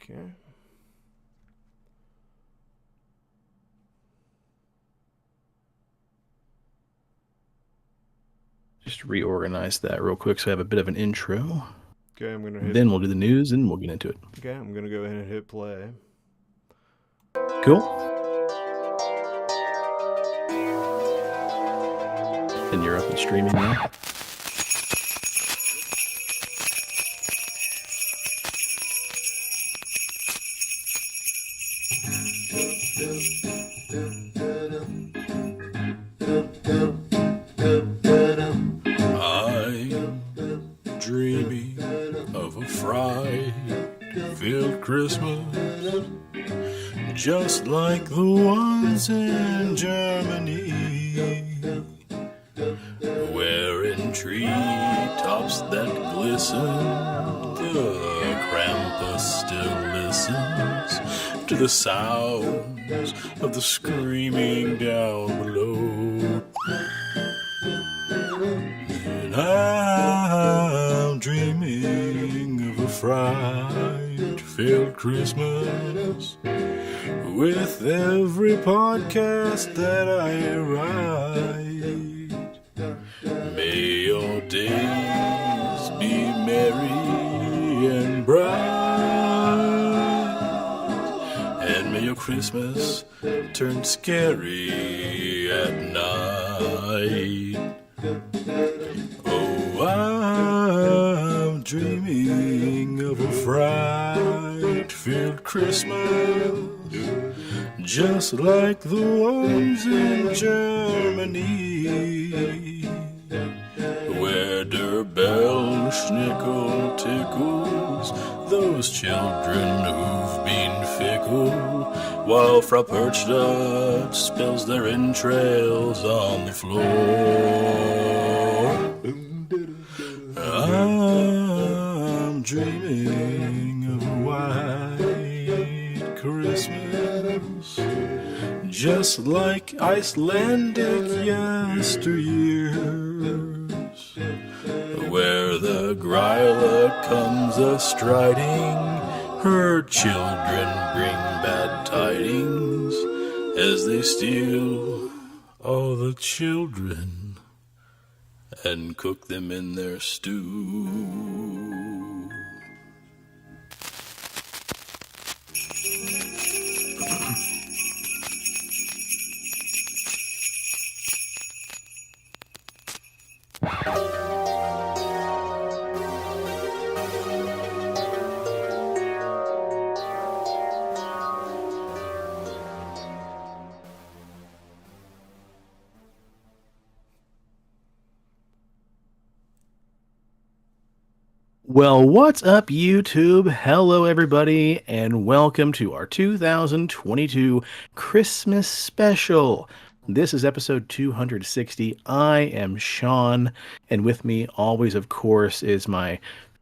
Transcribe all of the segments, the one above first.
Okay. Just reorganize that real quick so I have a bit of an intro. Okay, I'm gonna hit. Then we'll do the news and we'll get into it. Okay, I'm gonna go ahead and hit play. Cool. And you're up and streaming now. I'm dreaming of a fright-filled Christmas, just like the ones in Germany, wearing treetops that glisten. The Krampus still listens to the sounds of the screaming down below. And I'm dreaming of a fright-filled Christmas with every podcast that I write. May your days be merry and bright, and may your Christmas turn scary at night. Oh, I'm dreaming of a fright-filled Christmas, just like the ones in Germany, where der Bell Schnickel tickles those children who've been fickle, while Frau Perchta spills their entrails on the floor. I'm dreaming of a white Christmas, just like Icelandic yesteryears, where the Gryla comes a-striding, her children bring bad tidings as they steal all the children and cook them in their stew. Well, what's up, YouTube? Hello, everybody, and welcome to our 2022 Christmas special. This is episode 260. I am Sean, and with me, always, of course, is my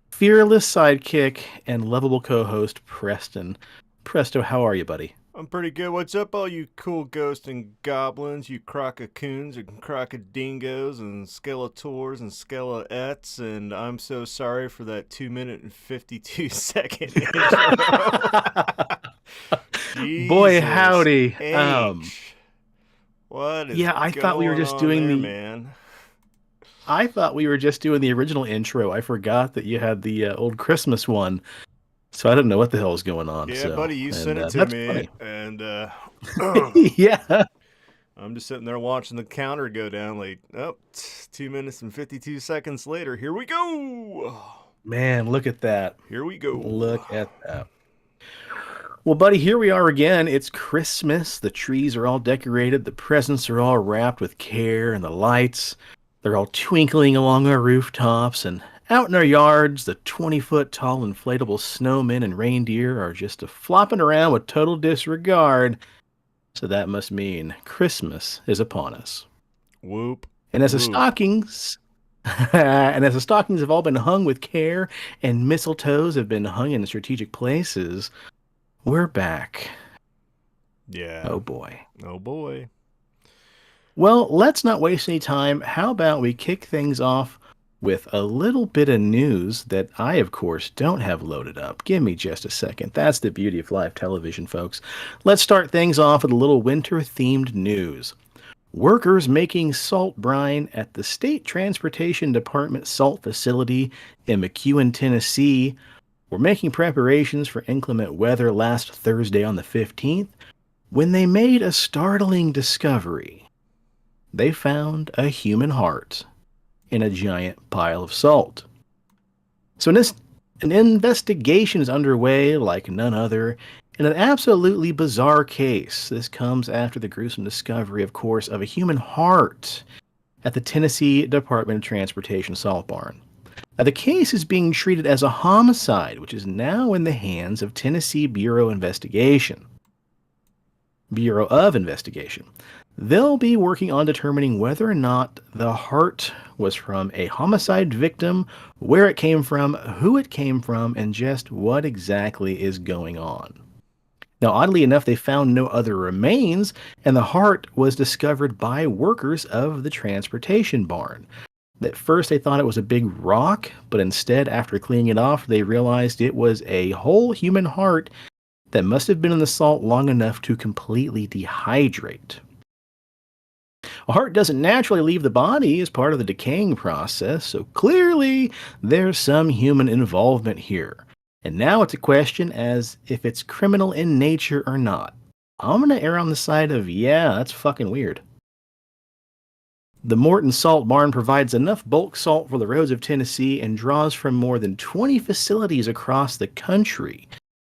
fearless sidekick and lovable co-host, Preston. Presto, how are you, buddy? I'm pretty good. What's up, all you cool ghosts and goblins, you crococoons and crocodingos and skeletors and skelettes, and I'm so sorry for that 2-minute and 52-second intro. Boy, howdy. What is I thought we were just doing there, the man? I thought we were just doing the original intro. I forgot that you had the old Christmas one. So I didn't know what the hell was going on. Yeah, buddy, you sent it to that's me, funny. and Yeah. I'm just sitting there watching the counter go down. Like, 2 minutes and 52 seconds later, here we go. Man, look at that. Here we go. Look at that. Well, buddy, here we are again. It's Christmas. The trees are all decorated. The presents are all wrapped with care, and the lights, they're all twinkling along our rooftops, and out in our yards, the 20-foot tall inflatable snowmen and reindeer are just flopping around with total disregard. So that must mean Christmas is upon us. Whoop. And as the stockings have all been hung with care and mistletoes have been hung in strategic places, we're back. Yeah. Oh boy. Oh boy. Well, let's not waste any time. How about we kick things off with a little bit of news that I, of course, don't have loaded up. Give me just a second. That's the beauty of live television, folks. Let's start things off with a little winter-themed news. Workers making salt brine at the State Transportation Department salt facility in McEwen, Tennessee, were making preparations for inclement weather last Thursday on the 15th when they made a startling discovery. They found a human heart in a giant pile of salt. So an investigation is underway like none other in an absolutely bizarre case. This comes after the gruesome discovery, of course, of a human heart at the Tennessee Department of Transportation salt barn. Now, the case is being treated as a homicide, which is now in the hands of Tennessee Bureau of Investigation. They'll be working on determining whether or not the heart was from a homicide victim, where it came from, who it came from, and just what exactly is going on. Now, oddly enough, they found no other remains, and the heart was discovered by workers of the transportation barn. At first, they thought it was a big rock, but instead, after cleaning it off, they realized it was a whole human heart that must have been in the salt long enough to completely dehydrate. A heart doesn't naturally leave the body as part of the decaying process, so clearly there's some human involvement here. And now it's a question as if it's criminal in nature or not. I'm going to err on the side of, yeah, that's fucking weird. The Morton Salt Barn provides enough bulk salt for the roads of Tennessee and draws from more than 20 facilities across the country.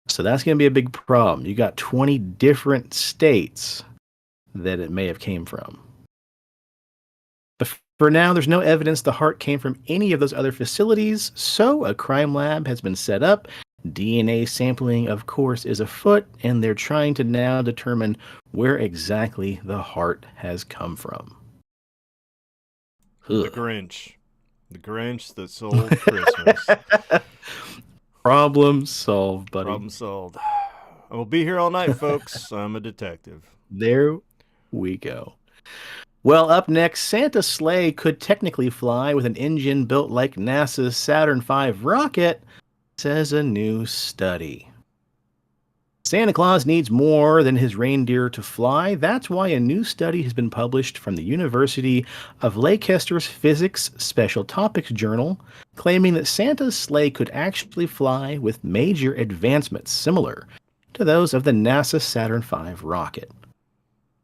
So that's going to be a big problem. You got 20 different states that it may have came from. But for now, there's no evidence the heart came from any of those other facilities, so a crime lab has been set up. DNA sampling, of course, is afoot, and they're trying to now determine where exactly the heart has come from. The Grinch. The Grinch that sold Christmas. Problem solved, buddy. Problem solved. I will be here all night, folks. I'm a detective. There we go. Well, up next, Santa's sleigh could technically fly with an engine built like NASA's Saturn V rocket, says a new study. Santa Claus needs more than his reindeer to fly. That's why a new study has been published from the University of Leicester's Physics Special Topics Journal, claiming that Santa's sleigh could actually fly with major advancements similar to those of the NASA Saturn V rocket.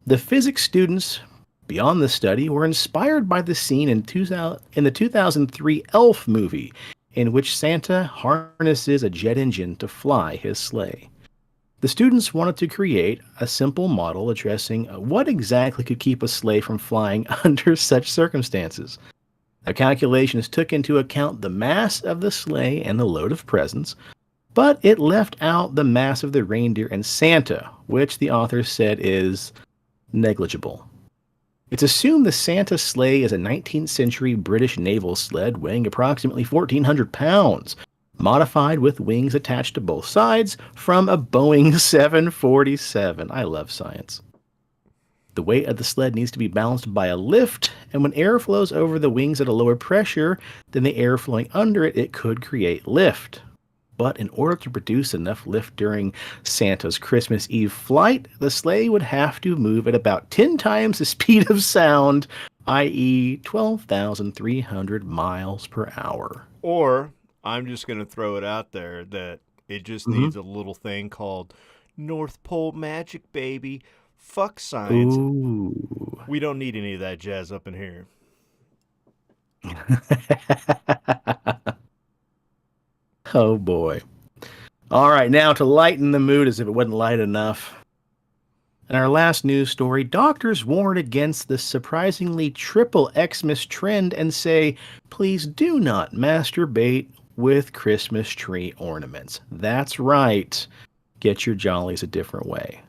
The physics students beyond the study were inspired by the scene in the 2003 Elf movie, in which Santa harnesses a jet engine to fly his sleigh. The students wanted to create a simple model addressing what exactly could keep a sleigh from flying under such circumstances. Their calculations took into account the mass of the sleigh and the load of presents, but it left out the mass of the reindeer and Santa, which the authors said is negligible. It's assumed the Santa sleigh is a 19th century British naval sled weighing approximately 1,400 pounds, modified with wings attached to both sides from a Boeing 747. I love science. The weight of the sled needs to be balanced by a lift, and when air flows over the wings at a lower pressure than the air flowing under it, it could create lift. But in order to produce enough lift during Santa's Christmas Eve flight, the sleigh would have to move at about 10 times the speed of sound, i.e. 12,300 miles per hour. Or, I'm just going to throw it out there that it just needs a little thing called North Pole magic, baby. Fuck science. Ooh. We don't need any of that jazz up in here. Oh boy. All right, now to lighten the mood as if it wasn't light enough. In our last news story, doctors warn against the surprisingly triple Xmas trend and say, please do not masturbate with Christmas tree ornaments. That's right. Get your jollies a different way.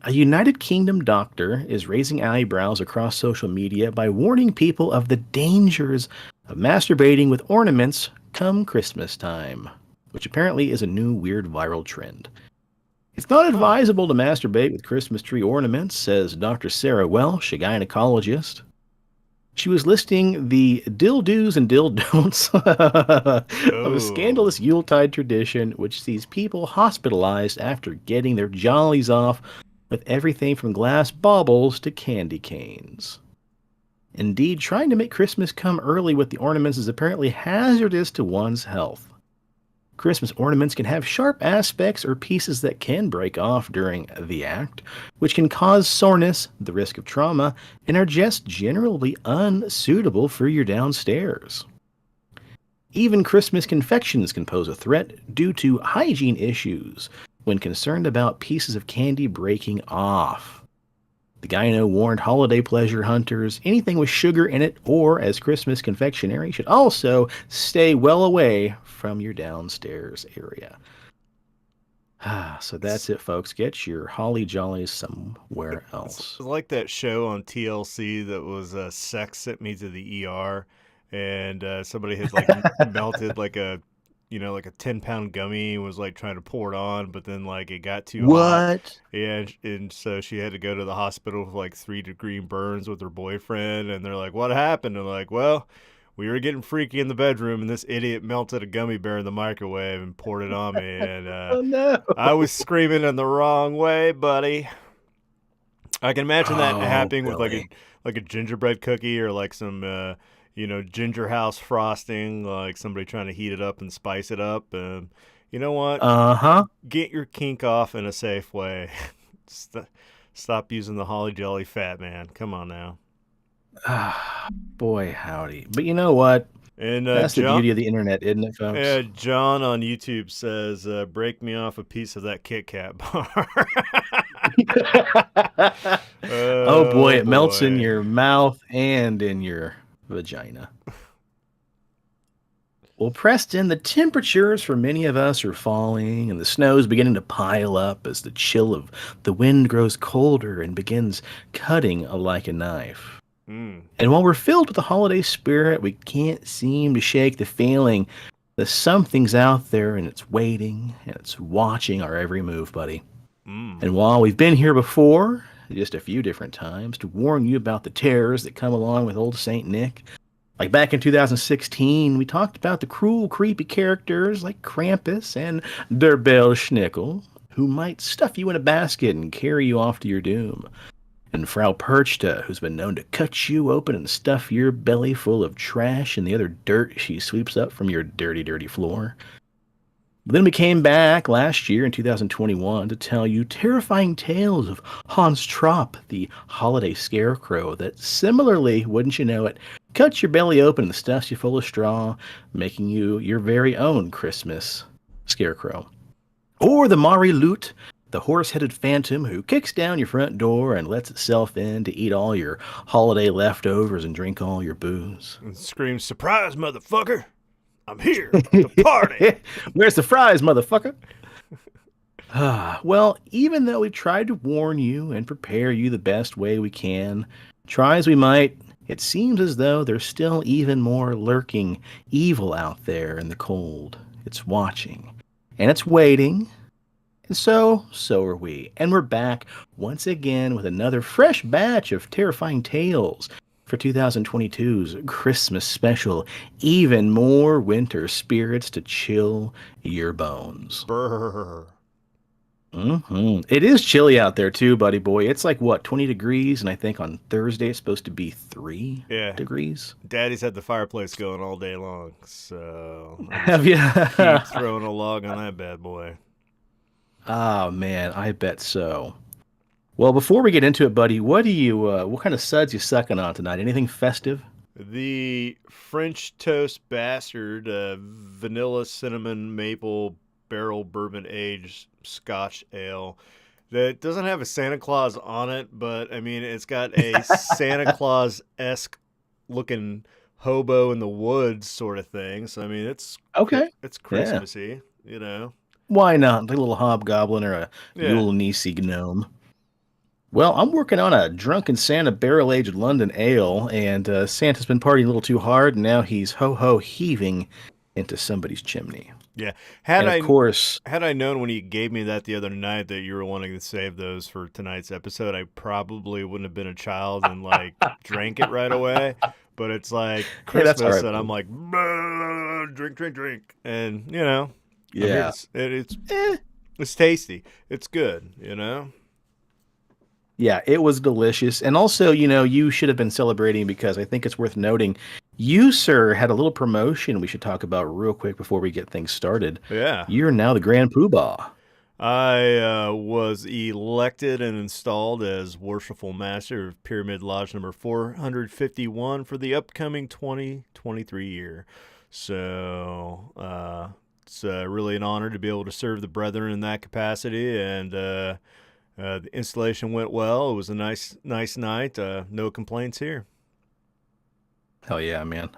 A United Kingdom doctor is raising eyebrows across social media by warning people of the dangers of masturbating with ornaments come Christmas time, which apparently is a new weird viral trend. It's not advisable to masturbate with Christmas tree ornaments, says Dr. Sarah Welsh, a gynecologist. She was listing the dill do's and dill don'ts of a Oh. scandalous Yuletide tradition which sees people hospitalized after getting their jollies off with everything from glass baubles to candy canes. Indeed, trying to make Christmas come early with the ornaments is apparently hazardous to one's health. Christmas ornaments can have sharp aspects or pieces that can break off during the act, which can cause soreness, the risk of trauma, and are just generally unsuitable for your downstairs. Even Christmas confections can pose a threat due to hygiene issues when concerned about pieces of candy breaking off. The gyno warned holiday pleasure hunters anything with sugar in it or as Christmas confectionery should also stay well away from your downstairs area. So that's it, folks. Get your holly jollies somewhere It's else. like that show on TLC that was Sex Sent Me to the ER, and somebody had like melted like like a 10-pound gummy and was like trying to pour it on, but then like it got too hot. What? Yeah, and so she had to go to the hospital with like 3-degree burns with her boyfriend, and they're like, "What happened?" And they're like, "Well, we were getting freaky in the bedroom, and this idiot melted a gummy bear in the microwave and poured it on me, and Oh no. I was screaming in the wrong way, buddy." I can imagine that Oh, happening with Billy. like a gingerbread cookie or like some ginger house frosting, like somebody trying to heat it up and spice it up. You know what? Uh-huh. Get your kink off in a safe way. St- Stop using the holly jolly fat man. Come on now. Ah, boy, howdy. But you know what? And That's the beauty of the internet, isn't it, folks? John on YouTube says, "Break me off a piece of that Kit Kat bar." Oh boy, Oh it melts in boy. your mouth and in your vagina. Well, Preston, the temperatures for many of us are falling, and the snow is beginning to pile up as the chill of the wind grows colder and begins cutting like a knife. Mm. And while we're filled with the holiday spirit, we can't seem to shake the feeling that something's out there and it's waiting and it's watching our every move, buddy. Mm. And while we've been here before, just a few different times, to warn you about the terrors that come along with old Saint Nick, like back in 2016, we talked about the cruel, creepy characters like Krampus and Der Schnickel, who might stuff you in a basket and carry you off to your doom. And Frau Perchta, who's been known to cut you open and stuff your belly full of trash and the other dirt she sweeps up from your dirty, dirty floor. But then we came back last year in 2021 to tell you terrifying tales of Hans Trapp, the holiday scarecrow that similarly, wouldn't you know it, cuts your belly open and stuffs you full of straw, making you your very own Christmas scarecrow. Or the Mari Loot, the horse-headed phantom who kicks down your front door and lets itself in to eat all your holiday leftovers and drink all your booze. And screams, "Surprise, motherfucker! I'm here to party." Where's the fries, motherfucker? Well, even though we tried to warn you and prepare you the best way we can, try as we might, it seems as though there's still even more lurking evil out there in the cold. It's watching, and it's waiting, and so are we. And we're back once again with another fresh batch of terrifying tales for 2022's Christmas special. Even more winter spirits to chill your bones. Brr. It is chilly out there too, buddy boy. It's like what, 20 degrees, and I think on Thursday it's supposed to be 3 Yeah. degrees. Daddy's had the fireplace going all day long, so I just Have you? keep throwing a log on that bad boy. Oh man, I bet so. Well, before we get into it, buddy, what kind of suds you sucking on tonight? Anything festive? The French toast bastard, vanilla, cinnamon, maple, barrel bourbon aged Scotch ale that doesn't have a Santa Claus on it, but I mean, it's got a Santa Claus esque looking hobo in the woods sort of thing. So I mean, Okay. it's Yeah. Christmassy, you know. Why not? Like a little hobgoblin or a Yeah. Yule Nisi gnome. Well, I'm working on a drunken Santa barrel-aged London ale, and Santa's been partying a little too hard, and now he's ho-ho heaving into somebody's chimney. Yeah. And of course, Had I known when you gave me that the other night that you were wanting to save those for tonight's episode, I probably wouldn't have been a child and like drank it right away. But it's like Hey, that's all Christmas, right, and I'm buddy. like, drink, drink, drink, and you know, I mean, Yeah. it's Eh. it's tasty. It's good, you know. Yeah, it was delicious. And also, you should have been celebrating because I think it's worth noting you, sir, had a little promotion we should talk about real quick before we get things started. Yeah. You're now the Grand Poobah. I was elected and installed as Worshipful Master of Pyramid Lodge number 451 for the upcoming 2023 year. So it's really an honor to be able to serve the brethren in that capacity. And the installation went well. It was a nice night. No complaints here. Hell yeah, man.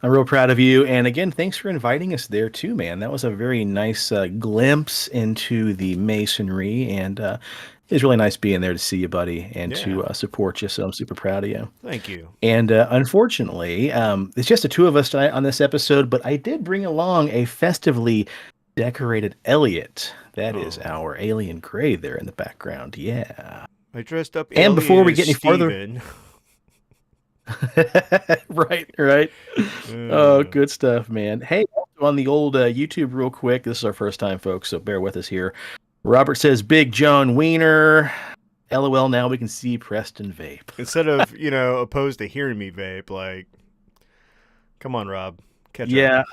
I'm real proud of you. And again, thanks for inviting us there too, man. That was a very nice glimpse into the masonry, and it's really nice being there to see you, buddy, and Yeah. to support you. So I'm super proud of you. Thank you. And unfortunately, it's just the two of us tonight on this episode, but I did bring along a festively decorated Elliot. That is Oh. our alien gray there in the background. Yeah. I dressed up And before we alien get any farther, Steven. right. Oh, good stuff, man. Hey, also on the old YouTube, real quick. This is our first time, folks, so bear with us here. Robert says, "Big John Wiener." LOL. Now we can see Preston vape. Instead of opposed to hearing me vape, like, come on, Rob, catch Yeah, up.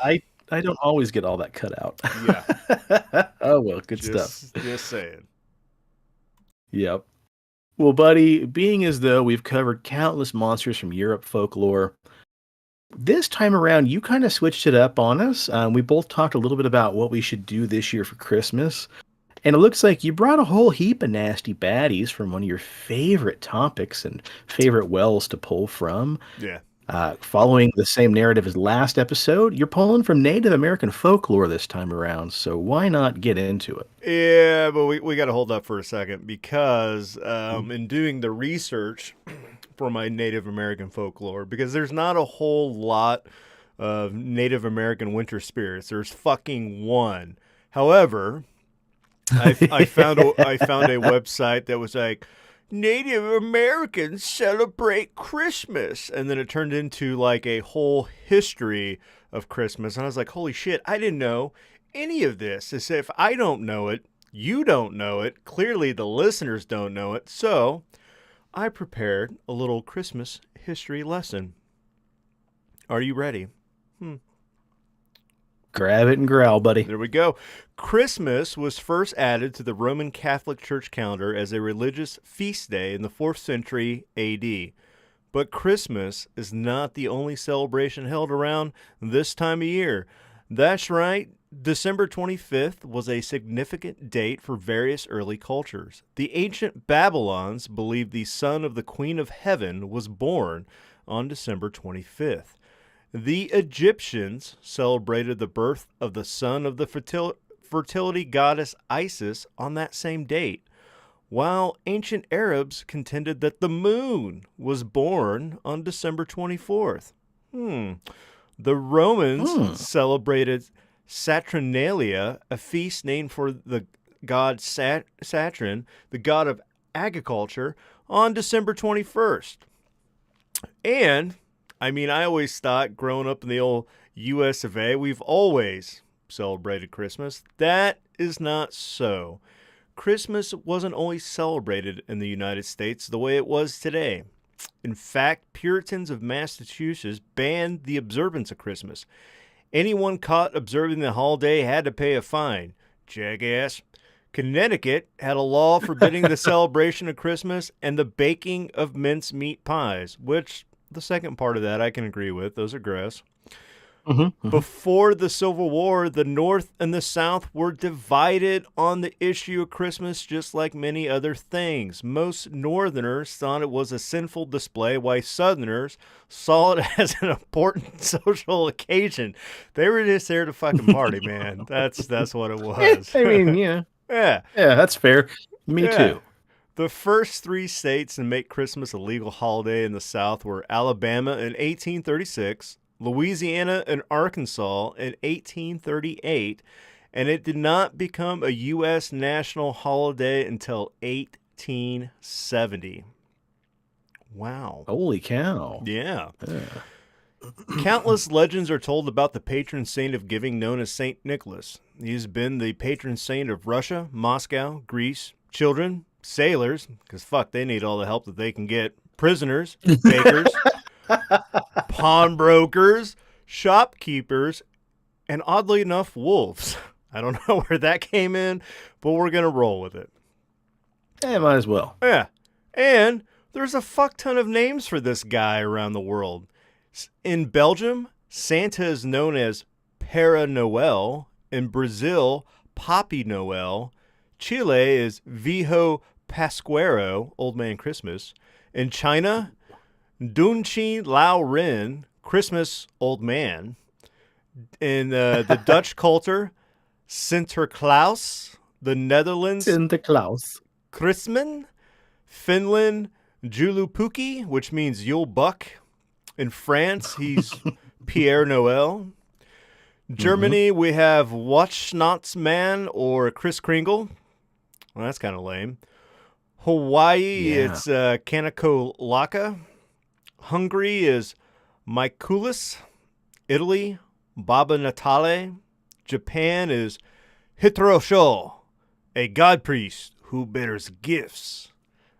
I don't always get all that cut out. Yeah. Oh well, good stuff. Just saying. Yep. Well, buddy, being as though we've covered countless monsters from Europe folklore, this time around you kind of switched it up on us. We both talked a little bit about what we should do this year for Christmas. And it looks like you brought a whole heap of nasty baddies from one of your favorite topics and favorite wells to pull from. Yeah. Following the same narrative as last episode, you're pulling from Native American folklore this time around, so why not get into it? Yeah, but we got to hold up for a second because in doing the research for my Native American folklore, because there's not a whole lot of Native American winter spirits. There's fucking one. However, I found a website that was like, Native Americans celebrate Christmas. And then it turned into like a whole history of Christmas. And I was like, holy shit, I didn't know any of this. As if I don't know it, you don't know it. Clearly the listeners don't know it. So I prepared a little Christmas history lesson. Are you ready? Grab it and growl, buddy. There we go. Christmas was first added to the Roman Catholic Church calendar as a religious feast day in the 4th century AD. But Christmas is not the only celebration held around this time of year. That's right, December 25th was a significant date for various early cultures. The ancient Babylons believed the son of the Queen of Heaven was born on December 25th. The Egyptians celebrated the birth of the son of the fertility goddess Isis on that same date, while ancient Arabs contended that the moon was born on December 24th. The Romans celebrated Saturnalia, a feast named for the god Saturn, the god of agriculture, on December 21st. And I mean, I always thought growing up in the old US of A, we've always celebrated Christmas. That is not so. Christmas wasn't always celebrated in the United States the way it was today. In fact, Puritans of Massachusetts banned the observance of Christmas. Anyone caught observing the holiday had to pay a fine. Jackass. Connecticut had a law forbidding the celebration of Christmas and the baking of mincemeat pies, which the second part of that I can agree with. Those are gross. Before the Civil War, the North and the South were divided on the issue of Christmas, just like many other things. Most Northerners thought it was a sinful display, while Southerners saw it as an important social occasion. They were just there to fucking party, man. That's what it was. I mean, yeah. Yeah. Yeah, that's fair. Me too. The first 3 states to make Christmas a legal holiday in the South were Alabama in 1836, Louisiana and Arkansas in 1838, and it did not become a U.S. national holiday until 1870. Wow. Holy cow. Yeah. Yeah. Countless legends are told about the patron saint of giving known as Saint Nicholas. He's been the patron saint of Russia, Moscow, Greece, children, sailors, because fuck, they need all the help that they can get, prisoners, bakers, pawnbrokers, shopkeepers, and oddly enough, wolves. I don't know where that came in, but we're going to roll with it. Might as well. Yeah. And there's a fuck ton of names for this guy around the world. In Belgium, Santa is known as Père Noël. In Brazil, Papi Noel. Chile is Viejo Pascuero, Old Man Christmas. In China, Dunchi Lao Rin, Christmas Old Man. In the Dutch culture, Sinterklaas. The Netherlands, Sinterklaas. Christman. Finland, Joulupuki, which means Yule Buck. In France, he's Pierre Noel. Germany, we have Weihnachtsmann or Kris Kringle. Well, that's kind of lame. Hawaii, it's Kaneko Laka. Hungary is Michaelis. Italy, Baba Natale. Japan is Hitrosho, a god priest who bears gifts.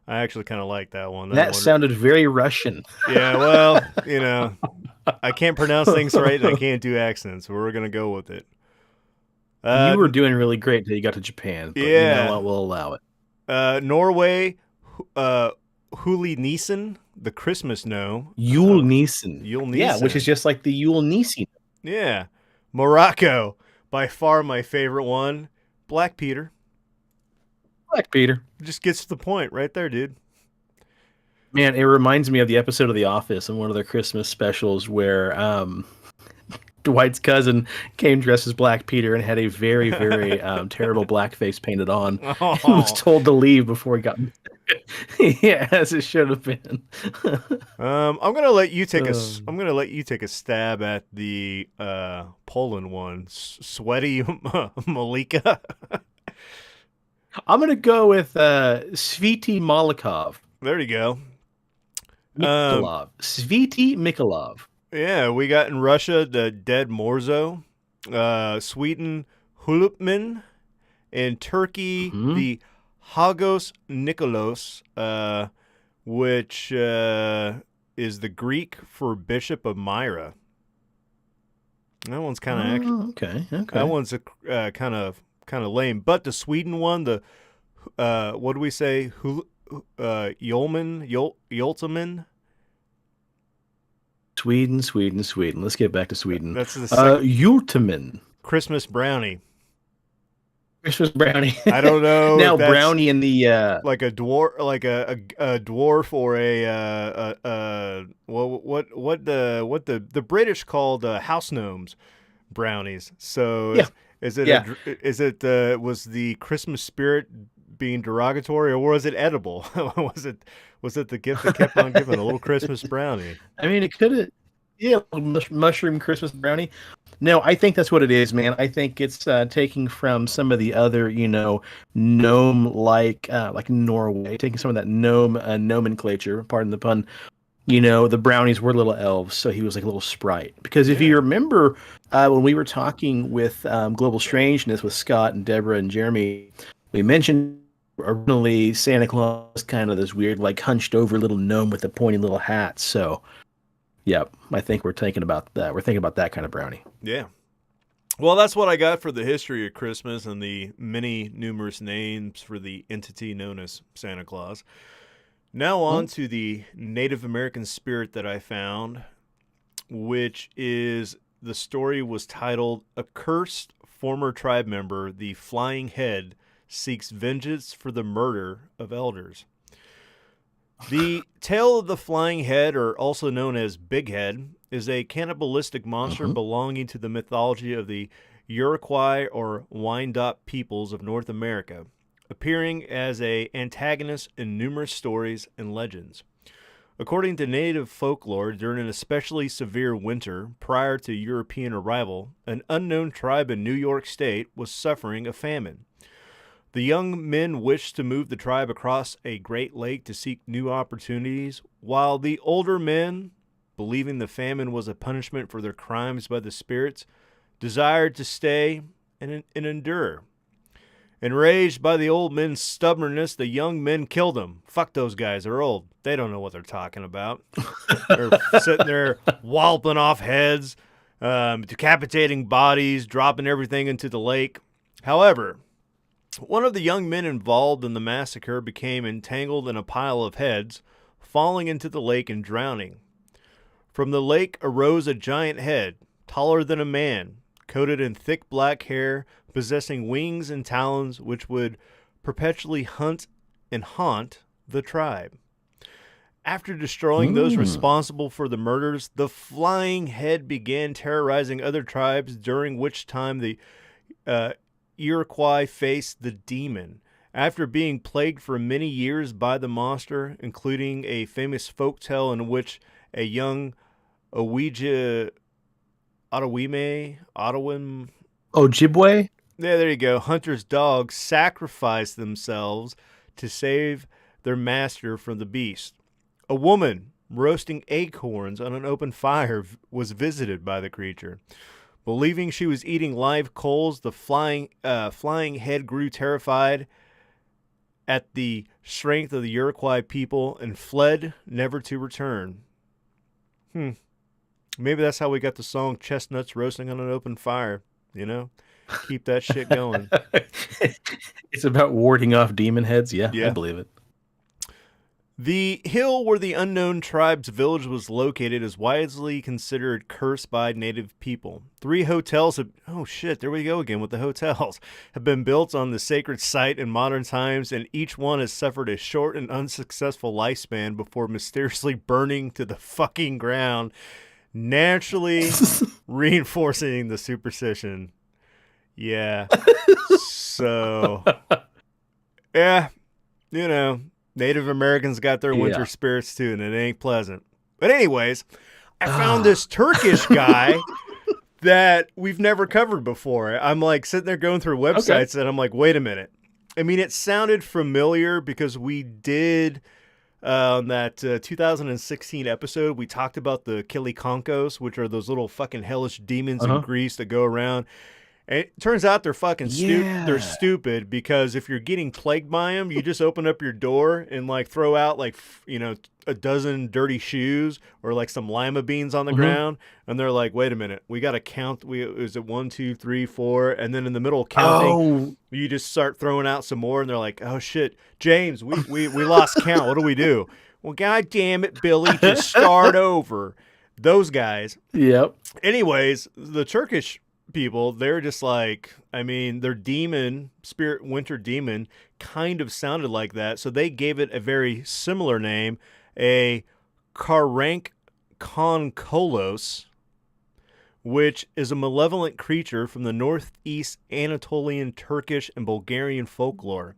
I actually kind of like that one. That sounded very Russian. Yeah, well, you know, I can't pronounce things right and I can't do accents, so we're going to go with it. You were doing really great until you got to Japan, but you know what? We'll allow it. Norway, Huli Nissen, the Christmas gnome. Yule Nissen. Yule Nissen. Yeah, which is just like the Yule Nissen. Yeah. Morocco, by far my favorite one, Black Peter. Black Peter. Just gets to the point right there, dude. Man, it reminds me of the episode of The Office and one of their Christmas specials where Dwight's cousin came dressed as Black Peter and had a very, very terrible blackface painted on and was told to leave before he got yeah, as it should have been. I'm gonna let you take a stab at the Poland one. Sweaty Malika. I'm going to go with Sveti Malikov. There you go. Mikolov. Sveti Mikolov. Yeah, we got in Russia the Dead Morzo. Sweden, Hulupmin. In Turkey, the Hagos Nikolos, which is the Greek for Bishop of Myra. That one's kind of okay. That one's a kind of lame. But the Sweden one, the what do we say? Yoltaman. Sweden. Let's get back to Sweden. That's the Yultaman. Christmas brownie. Christmas brownie. I don't know. Now brownie in the like a dwarf, like a dwarf, or a what the British called house gnomes brownies. So yeah. Is it was the Christmas spirit being derogatory, or was it edible? was it the gift that kept on giving, a little Christmas brownie? I mean, it could have, yeah, mushroom Christmas brownie. No, I think that's what it is, man. I think it's taking from some of the other, gnome like Norway, taking some of that gnome nomenclature. Pardon the pun. The brownies were little elves, so he was like a little sprite. Because if you remember, when we were talking with Global Strangeness with Scott and Deborah and Jeremy, we mentioned originally Santa Claus was kind of this weird, like hunched over little gnome with a pointy little hat. So, yeah, I think we're thinking about that. We're thinking about that kind of brownie. Yeah. Well, that's what I got for the history of Christmas and the many numerous names for the entity known as Santa Claus. Now on to the Native American spirit that I found, which is, the story was titled, "A Cursed Former Tribe Member, the Flying Head, Seeks Vengeance for the Murder of Elders." The tale of the Flying Head, or also known as Big Head, is a cannibalistic monster belonging to the mythology of the Iroquois or Wyandot peoples of North America, appearing as an antagonist in numerous stories and legends. According to native folklore, during an especially severe winter prior to European arrival, an unknown tribe in New York State was suffering a famine. The young men wished to move the tribe across a great lake to seek new opportunities, while the older men, believing the famine was a punishment for their crimes by the spirits, desired to stay and endure. Enraged by the old men's stubbornness, the young men killed them. Fuck those guys, they're old. They don't know what they're talking about. They're sitting there walloping off heads, decapitating bodies, dropping everything into the lake. However, one of the young men involved in the massacre became entangled in a pile of heads, falling into the lake and drowning. From the lake arose a giant head, taller than a man, coated in thick black hair, possessing wings and talons which would perpetually hunt and haunt the tribe. After destroying those responsible for the murders, the flying head began terrorizing other tribes, during which time the Iroquois faced the demon. After being plagued for many years by the monster, including a famous folktale in which a young Ojibwe, Ojibwe? Yeah, there you go. Hunter's dogs sacrificed themselves to save their master from the beast. A woman roasting acorns on an open fire was visited by the creature. Believing she was eating live coals, the flying head grew terrified at the strength of the Iroquois people and fled, never to return. Maybe that's how we got the song Chestnuts Roasting on an Open Fire, you know? Keep that shit going. It's about warding off demon heads? Yeah, I believe it. The hill where the unknown tribe's village was located is widely considered cursed by native people. 3 hotels have... Oh, shit, there we go again with the hotels. Have been built on the sacred site in modern times, and each one has suffered a short and unsuccessful lifespan before mysteriously burning to the fucking ground, naturally reinforcing the superstition. Yeah. So, yeah, you know, Native Americans got their winter spirits too, and it ain't pleasant. But anyways, I found this Turkish guy that we've never covered before. I'm like sitting there going through websites and I'm like, wait a minute. I mean, it sounded familiar because we did that 2016 episode. We talked about the Kilikankos, which are those little fucking hellish demons in Greece that go around. And it turns out they're fucking they're stupid, because if you're getting plagued by them, you just open up your door and like throw out like, you know, a dozen dirty shoes or like some lima beans on the ground. And they're like, wait a minute, we got to count. Is it 1, 2, 3, 4? And then in the middle of counting, you just start throwing out some more. And they're like, oh shit, James, we lost count. What do we do? Well, God damn it, Billy, just start over. Those guys. Yep. Anyways, the Turkish people, they're just like, I mean, their demon, spirit winter demon, kind of sounded like that. So they gave it a very similar name, a Karank Konkolos, which is a malevolent creature from the northeast Anatolian, Turkish, and Bulgarian folklore.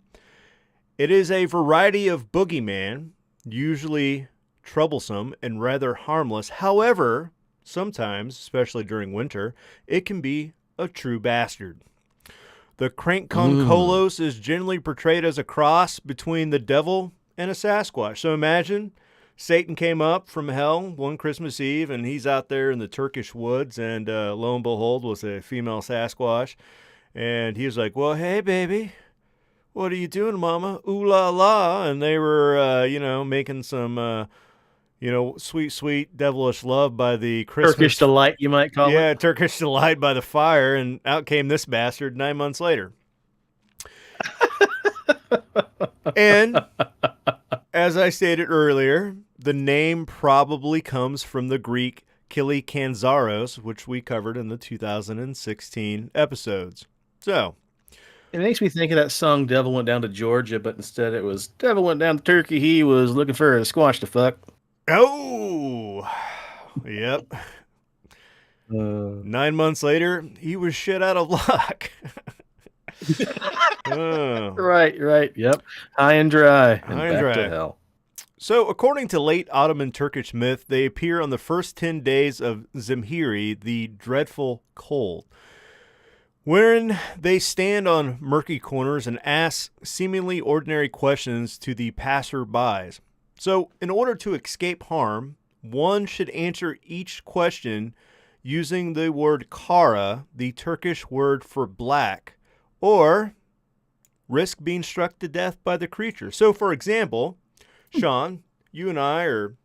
It is a variety of boogeyman, usually troublesome and rather harmless. However, sometimes, especially during winter, it can be a true bastard. The Krankkonkolos is generally portrayed as a cross between the devil and a Sasquatch. So imagine Satan came up from hell one Christmas Eve, and he's out there in the Turkish woods, and lo and behold was a female Sasquatch. And he was like, well, hey, baby, what are you doing, mama? Ooh la la. And they were, making some... sweet, sweet, devilish love by the Christmas... Turkish delight, you might call it. Yeah, Turkish delight by the fire, and out came this bastard 9 months later. And, as I stated earlier, the name probably comes from the Greek Kilikanzaros, which we covered in the 2016 episodes. So... It makes me think of that song, Devil Went Down to Georgia, but instead it was, Devil Went Down to Turkey, he was looking for a squash to fuck. Oh, yep. 9 months later, he was shit out of luck. Right. Yep. High and dry. High and dry. To hell. So, according to late Ottoman Turkish myth, they appear on the first 10 days of Zemhiri, the dreadful cold. wherein they stand on murky corners and ask seemingly ordinary questions to the passerbys. So, in order to escape harm, one should answer each question using the word kara, the Turkish word for black, or risk being struck to death by the creature. So, for example, Sean, you and I are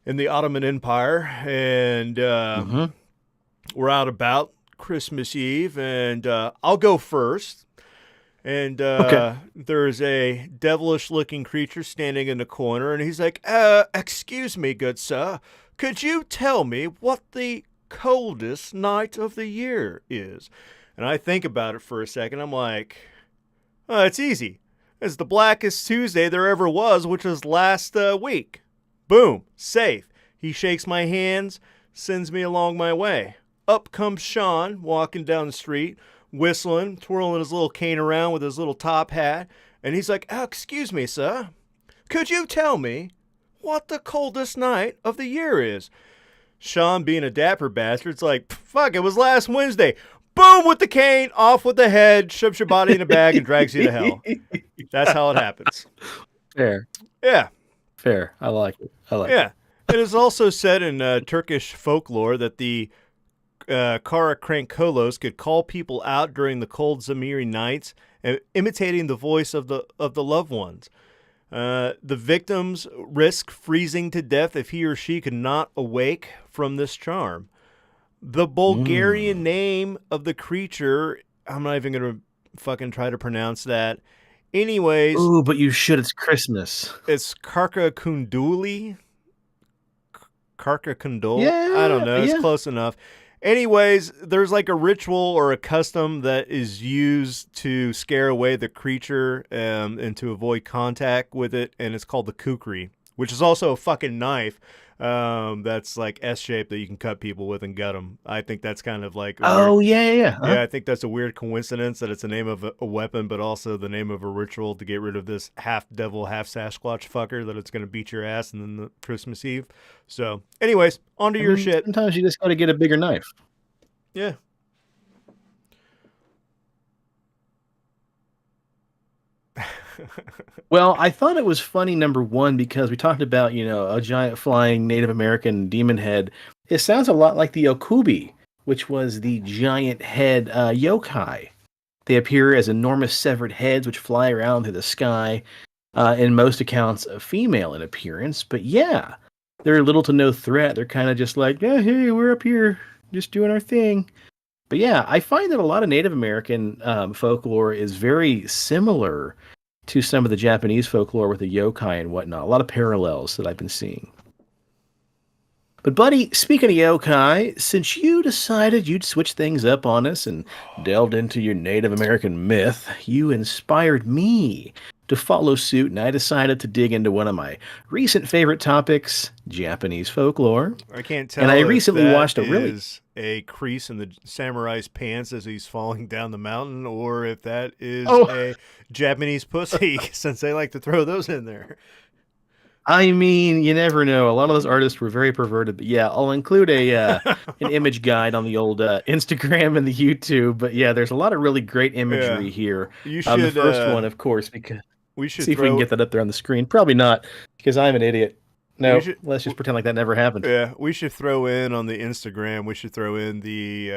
in the Ottoman Empire, and we're out about Christmas Eve, and I'll go first. And there's a devilish-looking creature standing in the corner, and he's like, excuse me, good sir, could you tell me what the coldest night of the year is? And I think about it for a second. I'm like, oh, it's easy. It's the blackest Tuesday there ever was, which was last week. Boom, safe. He shakes my hands, sends me along my way. Up comes Sean, walking down the street, whistling, twirling his little cane around with his little top hat. And he's like, oh, excuse me, sir. Could you tell me what the coldest night of the year is? Sean, being a dapper bastard's like, fuck, it was last Wednesday. Boom with the cane, off with the head, shoves your body in a bag and drags you to hell. That's how it happens. Fair. Yeah. Fair. I like it. Yeah. It is also said in Turkish folklore that the Kara Krankolos could call people out during the cold Zamiri nights, imitating the voice of the loved ones. The victims risk freezing to death if he or she could not awake from this charm. The Bulgarian name of the creature, I'm not even going to fucking try to pronounce that. Anyways. Ooh, but you should. It's Christmas. It's Karka Kunduli. Karka Kundul? Yeah, I don't know. It's close enough. Anyways, there's like a ritual or a custom that is used to scare away the creature and to avoid contact with it, and it's called the kukri, which is also a fucking knife that's like S-shaped that you can cut people with and gut them. I think that's kind of like... Yeah. Huh? Yeah, I think that's a weird coincidence that it's the name of a weapon, but also the name of a ritual to get rid of this half-devil, half-Sasquatch fucker that it's going to beat your ass and then the Christmas Eve. So, anyways, on to your shit. Sometimes you just got to get a bigger knife. Yeah. Well, I thought it was funny, number one, because we talked about, a giant flying Native American demon head. It sounds a lot like the Okubi, which was the giant head yokai. They appear as enormous severed heads which fly around through the sky. In most accounts, a female in appearance. But yeah, they're little to no threat. They're kind of just like, yeah, hey, we're up here just doing our thing. But yeah, I find that a lot of Native American folklore is very similar to some of the Japanese folklore with the yokai and whatnot. A lot of parallels that I've been seeing. But buddy, speaking of yokai, since you decided you'd switch things up on us and delved into your Native American myth, you inspired me to follow suit, and I decided to dig into one of my recent favorite topics, Japanese folklore. I can't tell. And I recently watched a crease in the samurai's pants as he's falling down the mountain, or if that is a Japanese pussy, since they like to throw those in there. I mean, you never know. A lot of those artists were very perverted, but yeah, I'll include an image guide on the old Instagram and the YouTube. But yeah, there's a lot of really great imagery here. You should, the first one, of course, because we should see if we can get that up there on the screen. Probably not, because I'm an idiot. No, let's just pretend like that never happened. Yeah, we should throw in on the Instagram. We should throw in the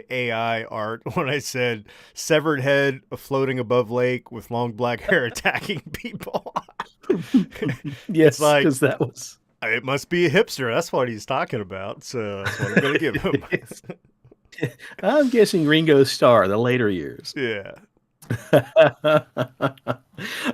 AI art when I said severed head floating above lake with long black hair attacking people. Yes, because that was. It must be a hipster. That's what he's talking about. So that's what I'm going to give him. I'm guessing Ringo Starr, the later years. Yeah.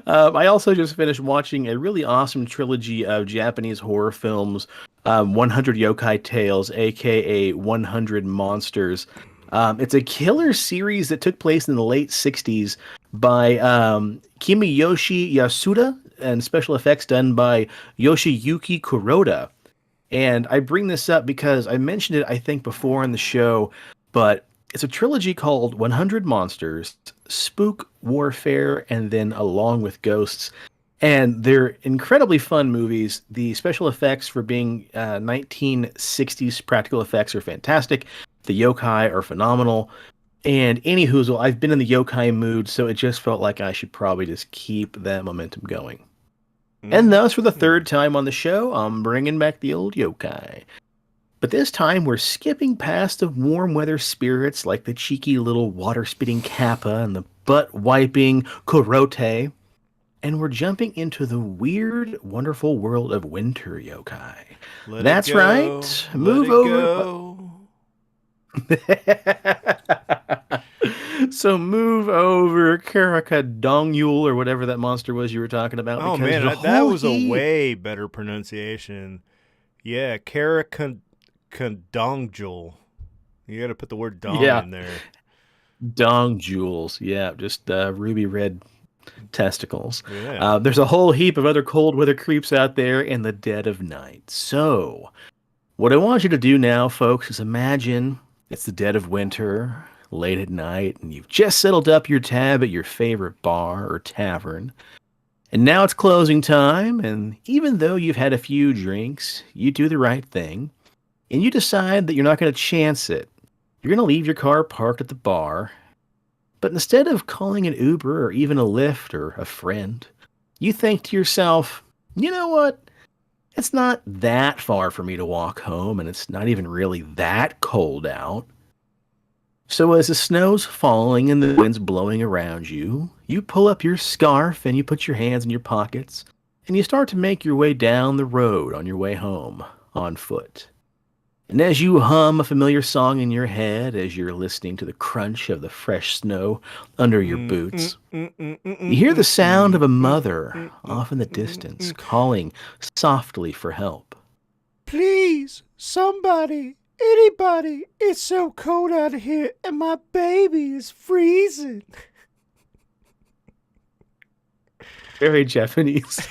I also just finished watching a really awesome trilogy of Japanese horror films, 100 Yokai Tales, aka 100 Monsters. It's a killer series that took place in the late 60s by Kimiyoshi Yasuda, and special effects done by Yoshiyuki Kuroda. And I bring this up because I mentioned it, I think, before in the show, but it's a trilogy called 100 Monsters, Spook, Warfare, and then Along with Ghosts. And they're incredibly fun movies. The special effects for being 1960s practical effects are fantastic. The yokai are phenomenal. And anywho, I've been in the yokai mood, so it just felt like I should probably just keep that momentum going. And thus, for the third time on the show, I'm bringing back the old yokai. But this time, we're skipping past the warm weather spirits like the cheeky little water-spitting kappa and the butt-wiping korote, and we're jumping into the weird, wonderful world of winter yokai. That's right. Move over. So move over, Karakadongyul, or whatever that monster was you were talking about. Oh man, that was a way better pronunciation. Yeah, Karakadongyul. You got to put the word dong in there. Dong jewels. Yeah, just ruby red testicles. Yeah. There's a whole heap of other cold weather creeps out there in the dead of night. So, what I want you to do now, folks, is imagine it's the dead of winter, late at night, and you've just settled up your tab at your favorite bar or tavern. And now it's closing time, and even though you've had a few drinks, you do the right thing, and you decide that you're not going to chance it. You're going to leave your car parked at the bar, but instead of calling an Uber or even a Lyft or a friend, you think to yourself, you know what? It's not that far for me to walk home, and it's not even really that cold out. So as the snow's falling and the wind's blowing around you, you pull up your scarf and you put your hands in your pockets, and you start to make your way down the road on your way home on foot. And as you hum a familiar song in your head, as you're listening to the crunch of the fresh snow under your boots, you hear the sound of a mother off in the distance calling softly for help. Please, somebody, anybody, it's so cold out here and my baby is freezing. Very Japanese.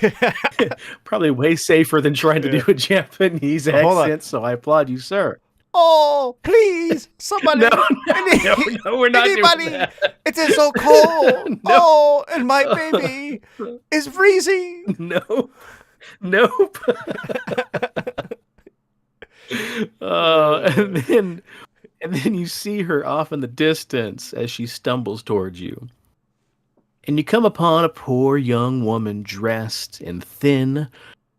Probably way safer than trying to do a Japanese accent, so I applaud you, sir. Oh, please, somebody. No, we're not anybody, doing that. It's so cold. No. Oh, and my baby is freezing. Nope. And then you see her off in the distance as she stumbles towards you. And you come upon a poor young woman dressed in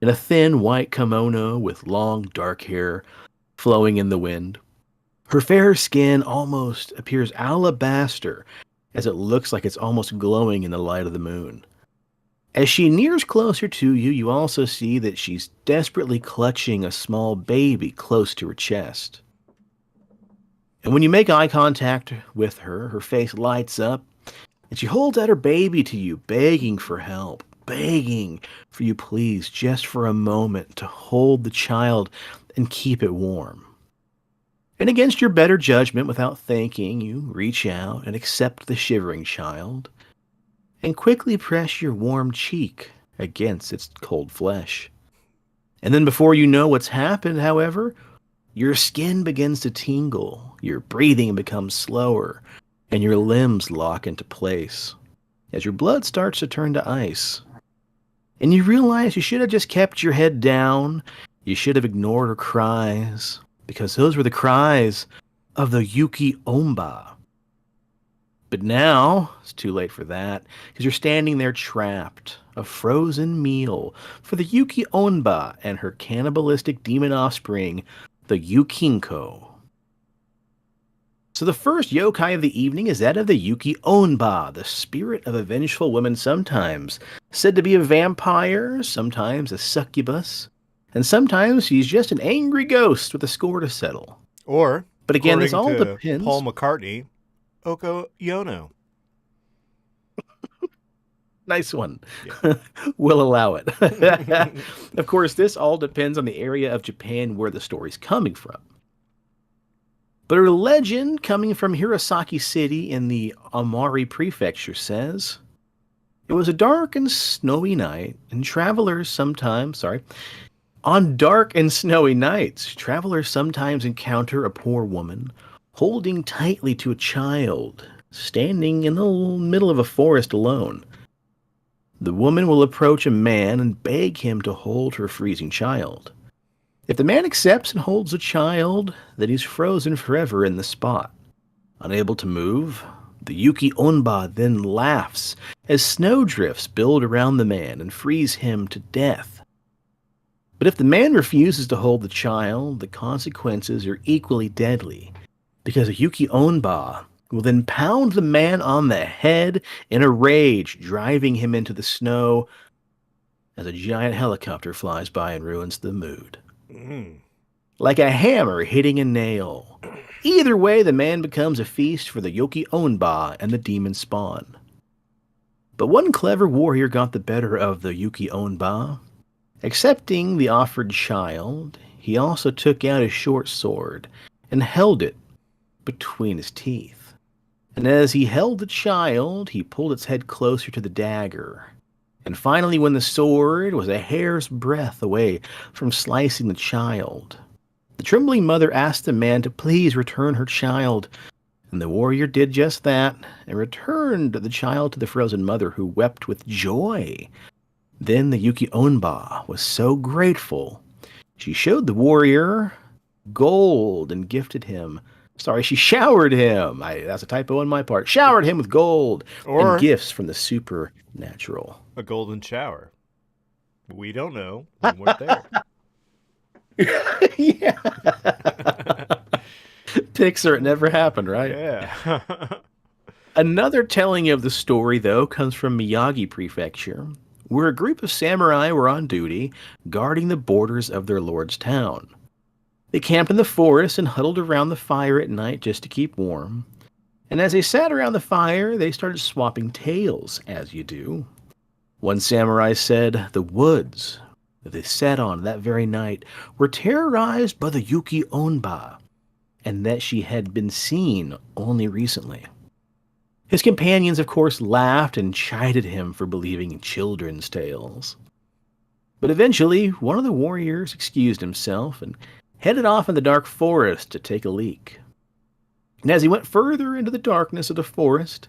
a thin white kimono with long dark hair flowing in the wind. Her fair skin almost appears alabaster as it looks like it's almost glowing in the light of the moon. As she nears closer to you, you also see that she's desperately clutching a small baby close to her chest. And when you make eye contact with her, her face lights up, and she holds out her baby to you, begging for help, begging for you, please, just for a moment, to hold the child and keep it warm. And against your better judgment, without thinking, you reach out and accept the shivering child, and quickly press your warm cheek against its cold flesh. And then before you know what's happened, however, your skin begins to tingle, your breathing becomes slower, and your limbs lock into place as your blood starts to turn to ice. And you realize you should have just kept your head down. You should have ignored her cries, because those were the cries of the Yuki Omba. But now, it's too late for that, because you're standing there trapped, a frozen meal for the Yuki Onba and her cannibalistic demon offspring, the Yukinko. So the first yokai of the evening is that of the Yuki Onba, the spirit of a vengeful woman, sometimes said to be a vampire, sometimes a succubus, and sometimes she's just an angry ghost with a score to settle. Or, but again, this all depends. Paul McCartney, Oko Yono. Nice one. Yeah. We'll allow it. Of course, this all depends on the area of Japan where the story's coming from. But a legend coming from Hirosaki City in the Amari Prefecture says, it was a dark and snowy night, and on dark and snowy nights, travelers sometimes encounter a poor woman holding tightly to a child, standing in the middle of a forest alone. The woman will approach a man and beg him to hold her freezing child. If the man accepts and holds the child, then he's frozen forever in the spot. Unable to move, the Yuki Onba then laughs as snowdrifts build around the man and freeze him to death. But if the man refuses to hold the child, the consequences are equally deadly, because a Yuki Onba will then pound the man on the head in a rage, driving him into the snow as a giant helicopter flies by and ruins the mood. Like a hammer hitting a nail. Either way, the man becomes a feast for the Yuki Onba and the demon spawn. But one clever warrior got the better of the Yuki Onba. Accepting the offered child, he also took out his short sword and held it between his teeth. And as he held the child, he pulled its head closer to the dagger. And finally, when the sword was a hair's breadth away from slicing the child, the trembling mother asked the man to please return her child, and the warrior did just that, and returned the child to the frozen mother, who wept with joy. Then the Yuki Onba was so grateful, she showed the warrior gold and gifted him. Sorry, she showered him. That's a typo on my part. Showered him with gold and gifts from the supernatural. A golden shower. We don't know. We weren't there. Yeah. Pixar, it never happened, right? Yeah. Another telling of the story, though, comes from Miyagi Prefecture, where a group of samurai were on duty guarding the borders of their lord's town. They camped in the forest and huddled around the fire at night just to keep warm. And as they sat around the fire, they started swapping tales, as you do. One samurai said the woods that they sat on that very night were terrorized by the Yuki Onba, and that she had been seen only recently. His companions, of course, laughed and chided him for believing in children's tales. But eventually, one of the warriors excused himself and headed off in the dark forest to take a leak. And as he went further into the darkness of the forest,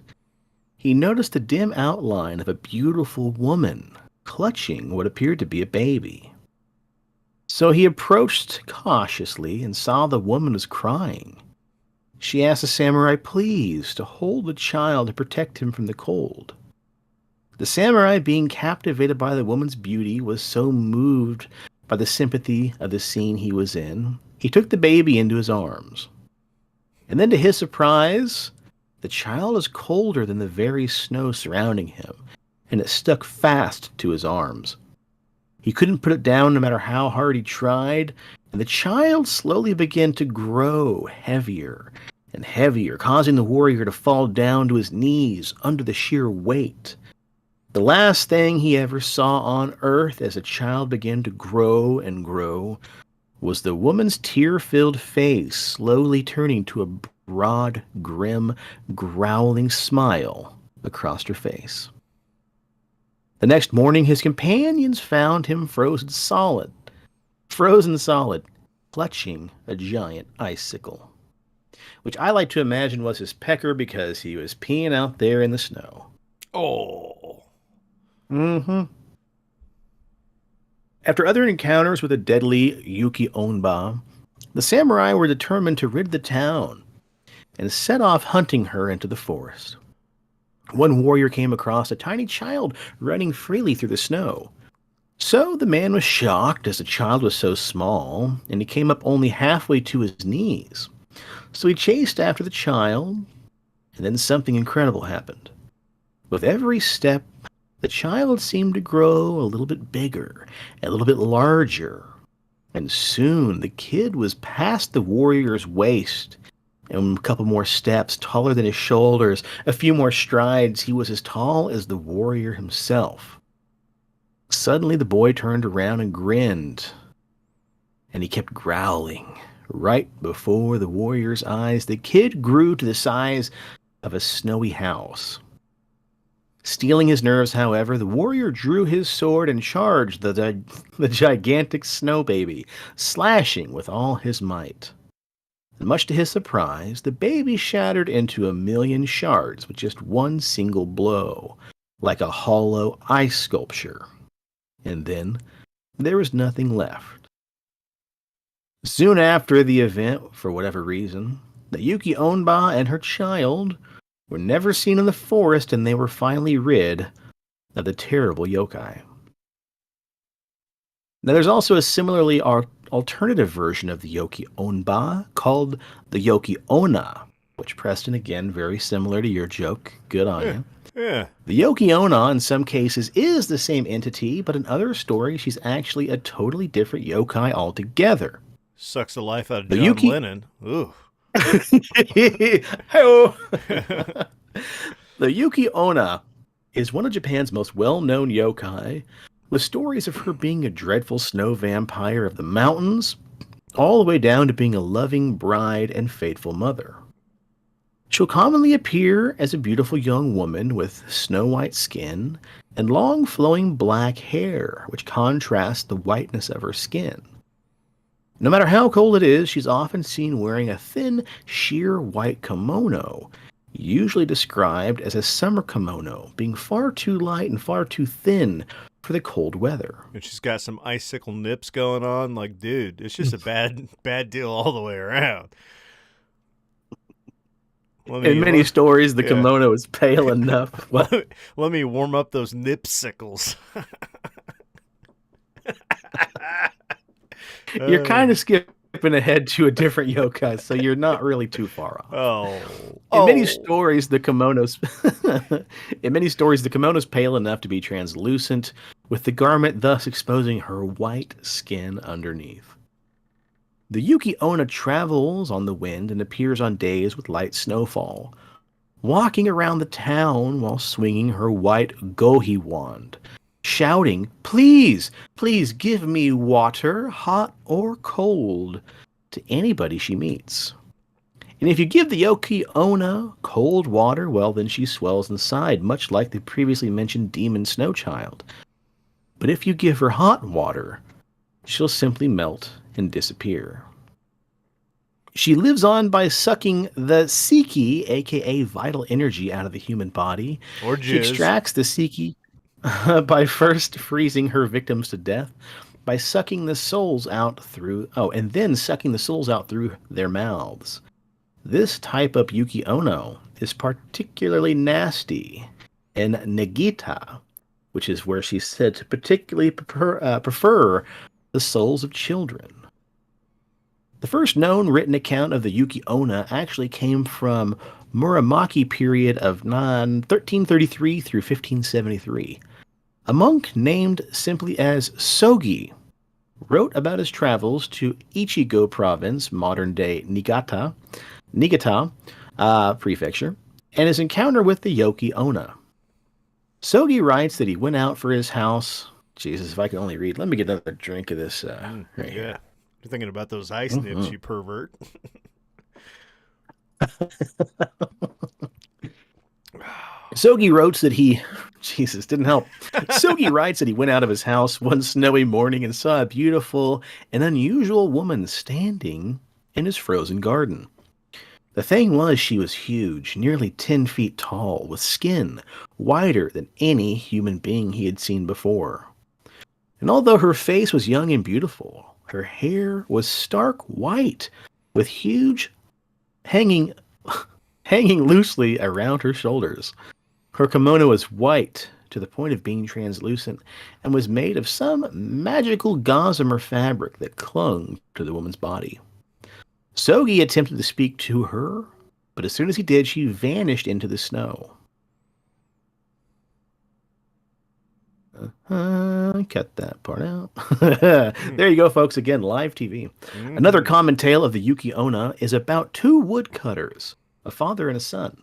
he noticed a dim outline of a beautiful woman clutching what appeared to be a baby. So he approached cautiously and saw the woman was crying. She asked the samurai please to hold the child to protect him from the cold. The samurai, being captivated by the woman's beauty, was so moved by the sympathy of the scene he was in, he took the baby into his arms. And then, to his surprise, the child is colder than the very snow surrounding him, and it stuck fast to his arms. He couldn't put it down no matter how hard he tried, and the child slowly began to grow heavier and heavier, causing the warrior to fall down to his knees under the sheer weight. The last thing he ever saw on earth as the child began to grow and grow was the woman's tear-filled face slowly turning to a broad, grim, growling smile across her face. The next morning, his companions found him frozen solid, clutching a giant icicle, which I like to imagine was his pecker because he was peeing out there in the snow. Oh. Mm-hmm. After other encounters with a deadly Yuki Onba, the samurai were determined to rid the town and set off hunting her into the forest. One warrior came across a tiny child running freely through the snow. So the man was shocked, as the child was so small, and he came up only halfway to his knees. So he chased after the child, and then something incredible happened. With every step, the child seemed to grow a little bit bigger, a little bit larger, and soon the kid was past the warrior's waist, and a couple more steps, taller than his shoulders, a few more strides, he was as tall as the warrior himself. Suddenly the boy turned around and grinned, and he kept growling. Right before the warrior's eyes, the kid grew to the size of a snowy house. Stealing his nerves, however, the warrior drew his sword and charged the gigantic snow baby, slashing with all his might. And much to his surprise, the baby shattered into 1,000,000 shards with just one single blow, like a hollow ice sculpture. And then there was nothing left. Soon after the event, for whatever reason, that Yuki Onba and her child were never seen in the forest, and they were finally rid of the terrible yokai. Now, there's also a similarly alternative version of the Yoki Onba called the Yoki Ona, which, Preston, again, very similar to your joke. Good on you. Yeah. The Yoki Ona, in some cases, is the same entity, but in other stories, she's actually a totally different yokai altogether. Sucks the life out of The John Yuki... Lennon. Ooh. Hey-oh. The Yuki Ona is one of Japan's most well-known yokai, with stories of her being a dreadful snow vampire of the mountains, all the way down to being a loving bride and faithful mother. She'll commonly appear as a beautiful young woman with snow-white skin and long flowing black hair, which contrasts the whiteness of her skin. No matter how cold it is, she's often seen wearing a thin, sheer white kimono, usually described as a summer kimono, being far too light and far too thin for the cold weather. And she's got some icicle nips going on. Like, dude, it's just a bad deal all the way around. In many stories, the kimono is pale enough. Let me warm up those nipsicles. You're kind of skipping ahead to a different yokai, so you're not really too far off. In many stories, the kimono's pale enough to be translucent, with the garment thus exposing her white skin underneath. The Yuki Ona travels on the wind and appears on days with light snowfall, walking around the town while swinging her white gohi wand, shouting, "Please, please give me water, hot or cold," to anybody she meets. And if you give the Yuki Ona cold water, well, then she swells inside, much like the previously mentioned demon snow child. But if you give her hot water, she'll simply melt and disappear. She lives on by sucking the Siki, aka vital energy, out of the human body. Or jizz. She extracts the Siki by first freezing her victims to death, by sucking the souls out through their mouths. This type of Yuki Ono is particularly nasty in Nagita, which is where she's said to particularly prefer the souls of children. The first known written account of the Yuki Ona actually came from Muramaki period of 1333 through 1573. A monk named simply as Sogi wrote about his travels to Ichigo province, modern-day Niigata prefecture, and his encounter with the Yuki Ona. Sogi writes that he went out for his house. Jesus, if I could only read. Let me get another drink of this right here. You're thinking about those ice nips, you pervert. Sogi writes that he... Jesus, didn't help. Sogi writes that he went out of his house one snowy morning and saw a beautiful and unusual woman standing in his frozen garden. The thing was, she was huge, nearly 10 feet tall, with skin whiter than any human being he had seen before. And although her face was young and beautiful, her hair was stark white, with huge hanging loosely around her shoulders. Her kimono was white to the point of being translucent and was made of some magical gossamer fabric that clung to the woman's body. Sogi attempted to speak to her, but as soon as he did, she vanished into the snow. Cut that part out. There you go, folks. Again, live TV. Another common tale of the Yuki Ona is about two woodcutters, a father and a son,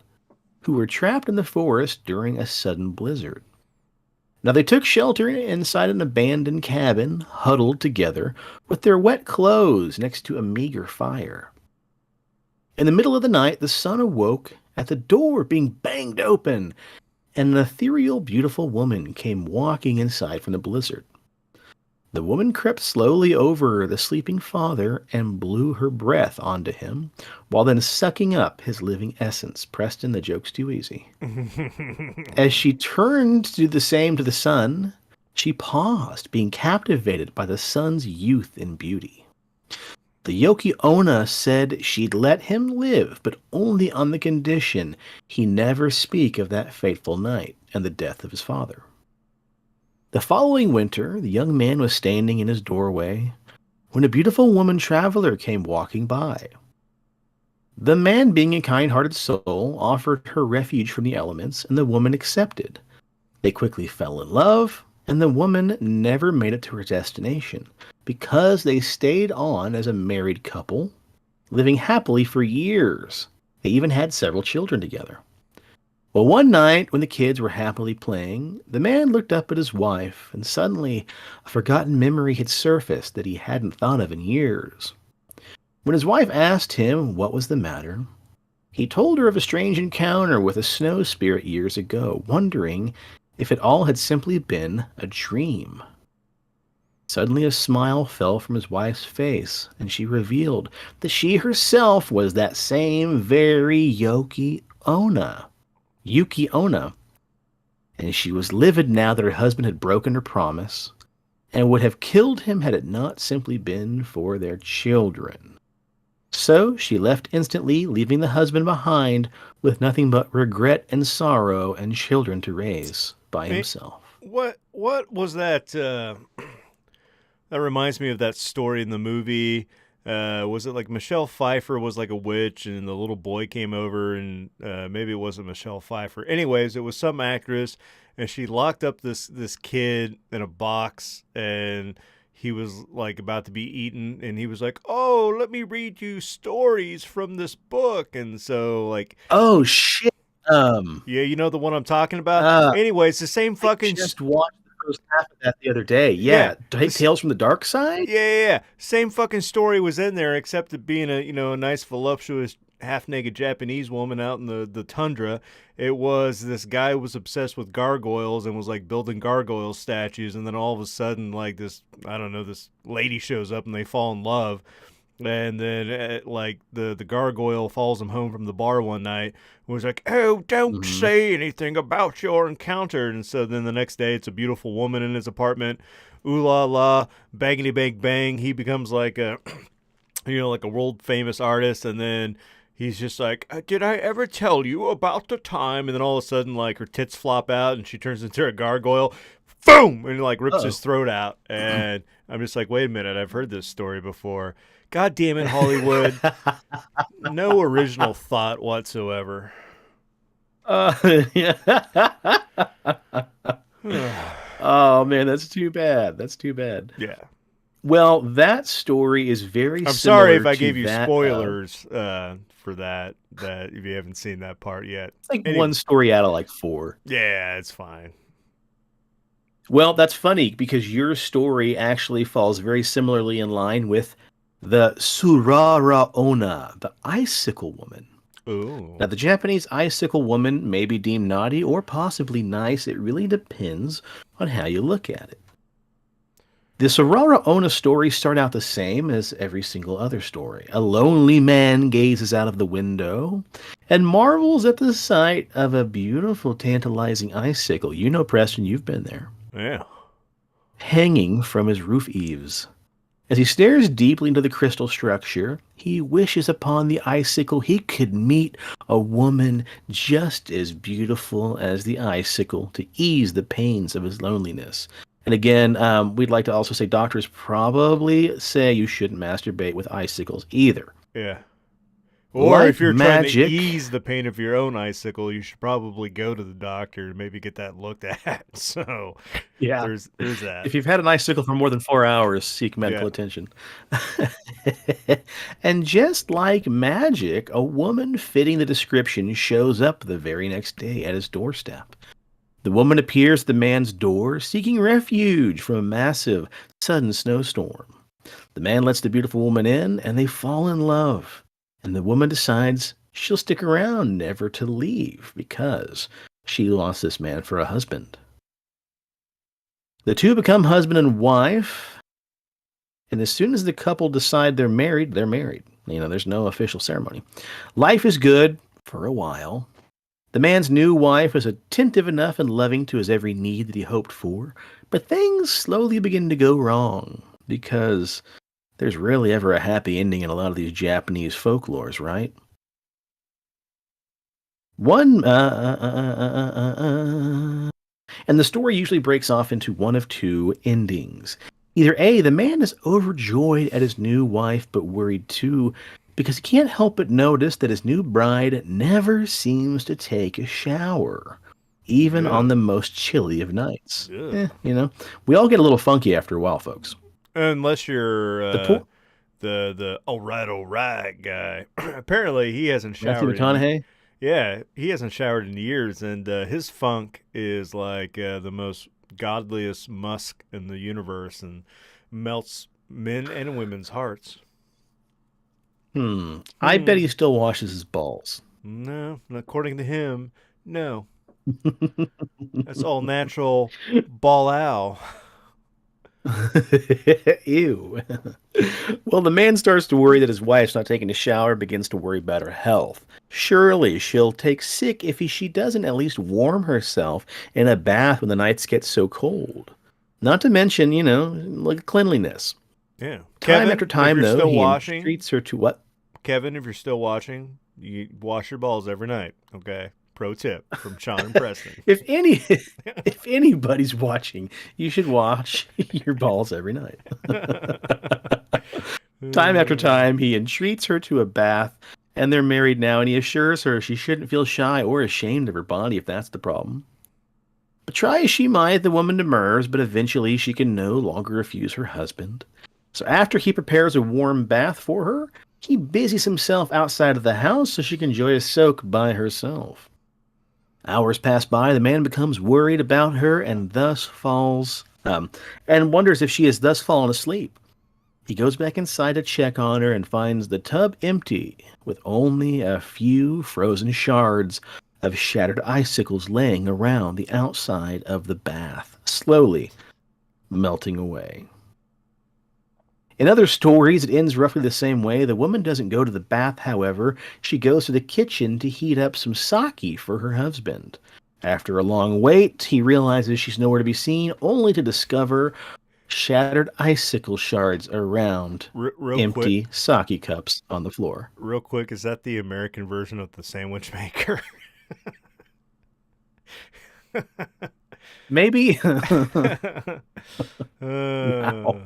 who were trapped in the forest during a sudden blizzard. Now, they took shelter inside an abandoned cabin, huddled together with their wet clothes next to a meager fire. In the middle of the night, the son awoke at the door being banged open, and an ethereal, beautiful woman came walking inside from the blizzard. The woman crept slowly over the sleeping father and blew her breath onto him, while then sucking up his living essence. Preston, the joke's too easy. As she turned to do the same to the son, she paused, being captivated by the son's youth and beauty. The Yoki Onna said she'd let him live, but only on the condition he never speak of that fateful night and the death of his father. The following winter, the young man was standing in his doorway when a beautiful woman traveler came walking by. The man, being a kind-hearted soul, offered her refuge from the elements, and the woman accepted. They quickly fell in love, and the woman never made it to her destination because they stayed on as a married couple, living happily for years. They even had several children together. Well, one night, when the kids were happily playing, the man looked up at his wife, and suddenly a forgotten memory had surfaced that he hadn't thought of in years. When his wife asked him what was the matter, he told her of a strange encounter with a snow spirit years ago, wondering if it all had simply been a dream. Suddenly a smile fell from his wife's face, and she revealed that she herself was that same very Yuki Onna, and she was livid now that her husband had broken her promise and would have killed him had it not simply been for their children. So she left instantly, leaving the husband behind with nothing but regret and sorrow and children to raise by himself. What was that? That reminds me of that story in the movie. Was it like Michelle Pfeiffer was like a witch and the little boy came over and maybe it wasn't Michelle Pfeiffer. Anyways, it was some actress and she locked up this kid in a box and he was like about to be eaten and he was like, "Oh, let me read you stories from this book." And so like, oh shit. yeah, you know the one I'm talking about? Anyways, the same fucking I just watched the first half of that the other day. Yeah. Tales from the Dark Side? Yeah. Same fucking story was in there, except it being a nice voluptuous half-naked Japanese woman out in the tundra. It was this guy who was obsessed with gargoyles and was like building gargoyle statues, and then all of a sudden, like this lady shows up and they fall in love. And then, like, the gargoyle follows him home from the bar one night and was like, "Oh, don't say anything about your encounter." And so then the next day, it's a beautiful woman in his apartment. Ooh la la, bangity bang bang. He becomes like a, like a world famous artist. And then he's just like, "Did I ever tell you about the time?" And then all of a sudden, like, her tits flop out and she turns into a gargoyle. Boom! And like rips his throat out. And I'm just like, wait a minute, I've heard this story before. God damn it, Hollywood. No original thought whatsoever. Yeah. Oh, man, that's too bad. Yeah. Well, that story is very I'm similar sorry if I to gave you that, spoilers for that if you haven't seen that part yet. It's like one story out of like 4. Yeah, it's fine. Well, that's funny because your story actually falls very similarly in line with the Surara Onna, the icicle woman. Ooh. Now, the Japanese icicle woman may be deemed naughty or possibly nice. It really depends on how you look at it. The Surara Onna stories start out the same as every single other story. A lonely man gazes out of the window and marvels at the sight of a beautiful, tantalizing icicle. You know, Preston, you've been there. Yeah. Hanging from his roof eaves. As he stares deeply into the crystal structure, he wishes upon the icicle he could meet a woman just as beautiful as the icicle to ease the pains of his loneliness. And again, we'd like to also say doctors probably say you shouldn't masturbate with icicles either. Yeah. Or like if you're magic, trying to ease the pain of your own icicle, you should probably go to the doctor and maybe get that looked at. So yeah, there's that. If you've had an icicle for more than 4 hours, seek medical attention. And just like magic, a woman fitting the description shows up the very next day at his doorstep. The woman appears at the man's door, seeking refuge from a massive, sudden snowstorm. The man lets the beautiful woman in, and they fall in love. And the woman decides she'll stick around, never to leave, because she lost this man for a husband. The two become husband and wife, and as soon as the couple decide they're married, they're married. There's no official ceremony. Life is good for a while. The man's new wife is attentive enough and loving to his every need that he hoped for, but things slowly begin to go wrong because There's rarely ever a happy ending in a lot of these Japanese folklores, right? One, and the story usually breaks off into one of two endings. Either A, the man is overjoyed at his new wife, but worried too, because he can't help but notice that his new bride never seems to take a shower, even on the Ugh. most chilly of nights. Ugh. We all get a little funky after a while, folks. Unless you're The poor the all right guy. Apparently, he hasn't Matthew showered in. McConaughey. Yeah, he hasn't showered in years, and his funk is like the most godliest musk in the universe, and melts men and women's hearts. I bet Hmm. he still washes his balls. No, according to him, no. That's all natural ball owl. Ew. Well, the man starts to worry that his wife's not taking a shower, begins to worry about her health. Surely she'll take sick if she doesn't at least warm herself in a bath when the nights get so cold. Not to mention, like cleanliness. Yeah, Time after Kevin, if time, you're though, still he washing, entreats her to what? Kevin, if you're still watching, you wash your balls every night. Okay, pro tip from Sean and Preston. If any, if anybody's watching, you should wash your balls every night. Time after time, he entreats her to a bath, and they're married now, and he assures her she shouldn't feel shy or ashamed of her body if that's the problem. But try as she might, the woman demurs, but eventually she can no longer refuse her husband. So after he prepares a warm bath for her, he busies himself outside of the house so she can enjoy a soak by herself. Hours pass by, the man becomes worried about her and thus and wonders if she has thus fallen asleep. He goes back inside to check on her and finds the tub empty, with only a few frozen shards of shattered icicles laying around the outside of the bath, slowly melting away. In other stories, it ends roughly the same way. The woman doesn't go to the bath, however. She goes to the kitchen to heat up some sake for her husband. After a long wait, he realizes she's nowhere to be seen, only to discover shattered icicle shards around Real quick, empty sake cups on the floor. real quick, is that the American version of the sandwich maker? Maybe. uh, Wow.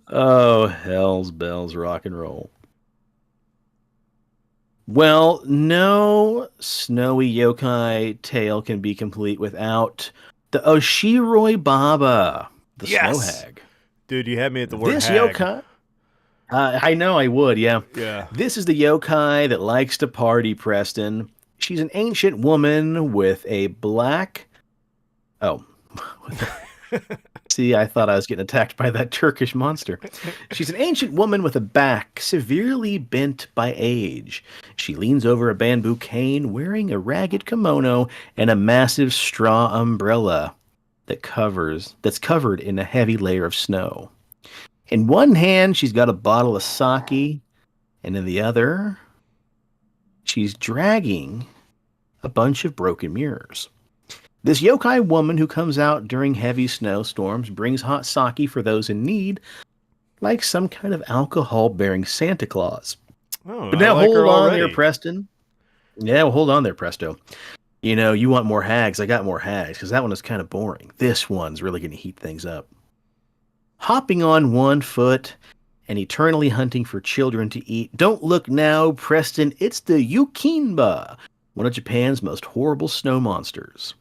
Oh, hell's bells, rock and roll. Well, no snowy yokai tale can be complete without the Oshiroi Baba, the snow yes, hag. dude, you had me at the word This hag. yokai, I know I would, yeah. Yeah. This is the yokai that likes to party, Preston. She's an ancient woman with a black. Oh. See, I thought I was getting attacked by that Turkish monster. She's an ancient woman with a back severely bent by age. She leans over a bamboo cane wearing a ragged kimono and a massive straw umbrella that's covered in a heavy layer of snow. In one hand, she's got a bottle of sake, and in the other, she's dragging a bunch of broken mirrors. This yokai woman who comes out during heavy snowstorms brings hot sake for those in need, like some kind of alcohol-bearing Santa Claus. Oh, But I now like her hold on there, already. Preston. Yeah, well, hold on there, Presto. You want more hags. I got more hags, because that one is kind of boring. This one's really going to heat things up. Hopping on one foot and eternally hunting for children to eat. Don't look now, Preston. It's the Yukinba, one of Japan's most horrible snow monsters.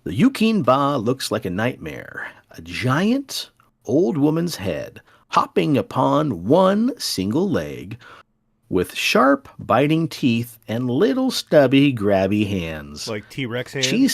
The Yukinba looks like a nightmare. A giant, old woman's head, hopping upon one single leg, with sharp, biting teeth and little stubby, grabby hands. Like T-Rex hands. She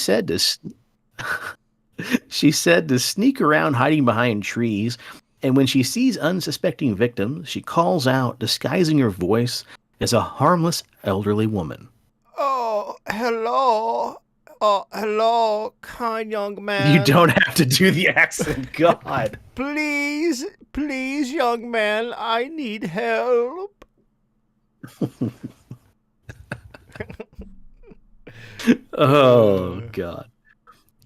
said to sneak around hiding behind trees, and when she sees unsuspecting victims, she calls out, disguising her voice as a harmless elderly woman. Oh, hello. Oh, hello, kind young You man. don't have to do the accent, God. Please, please, young man, I need help. Oh, God.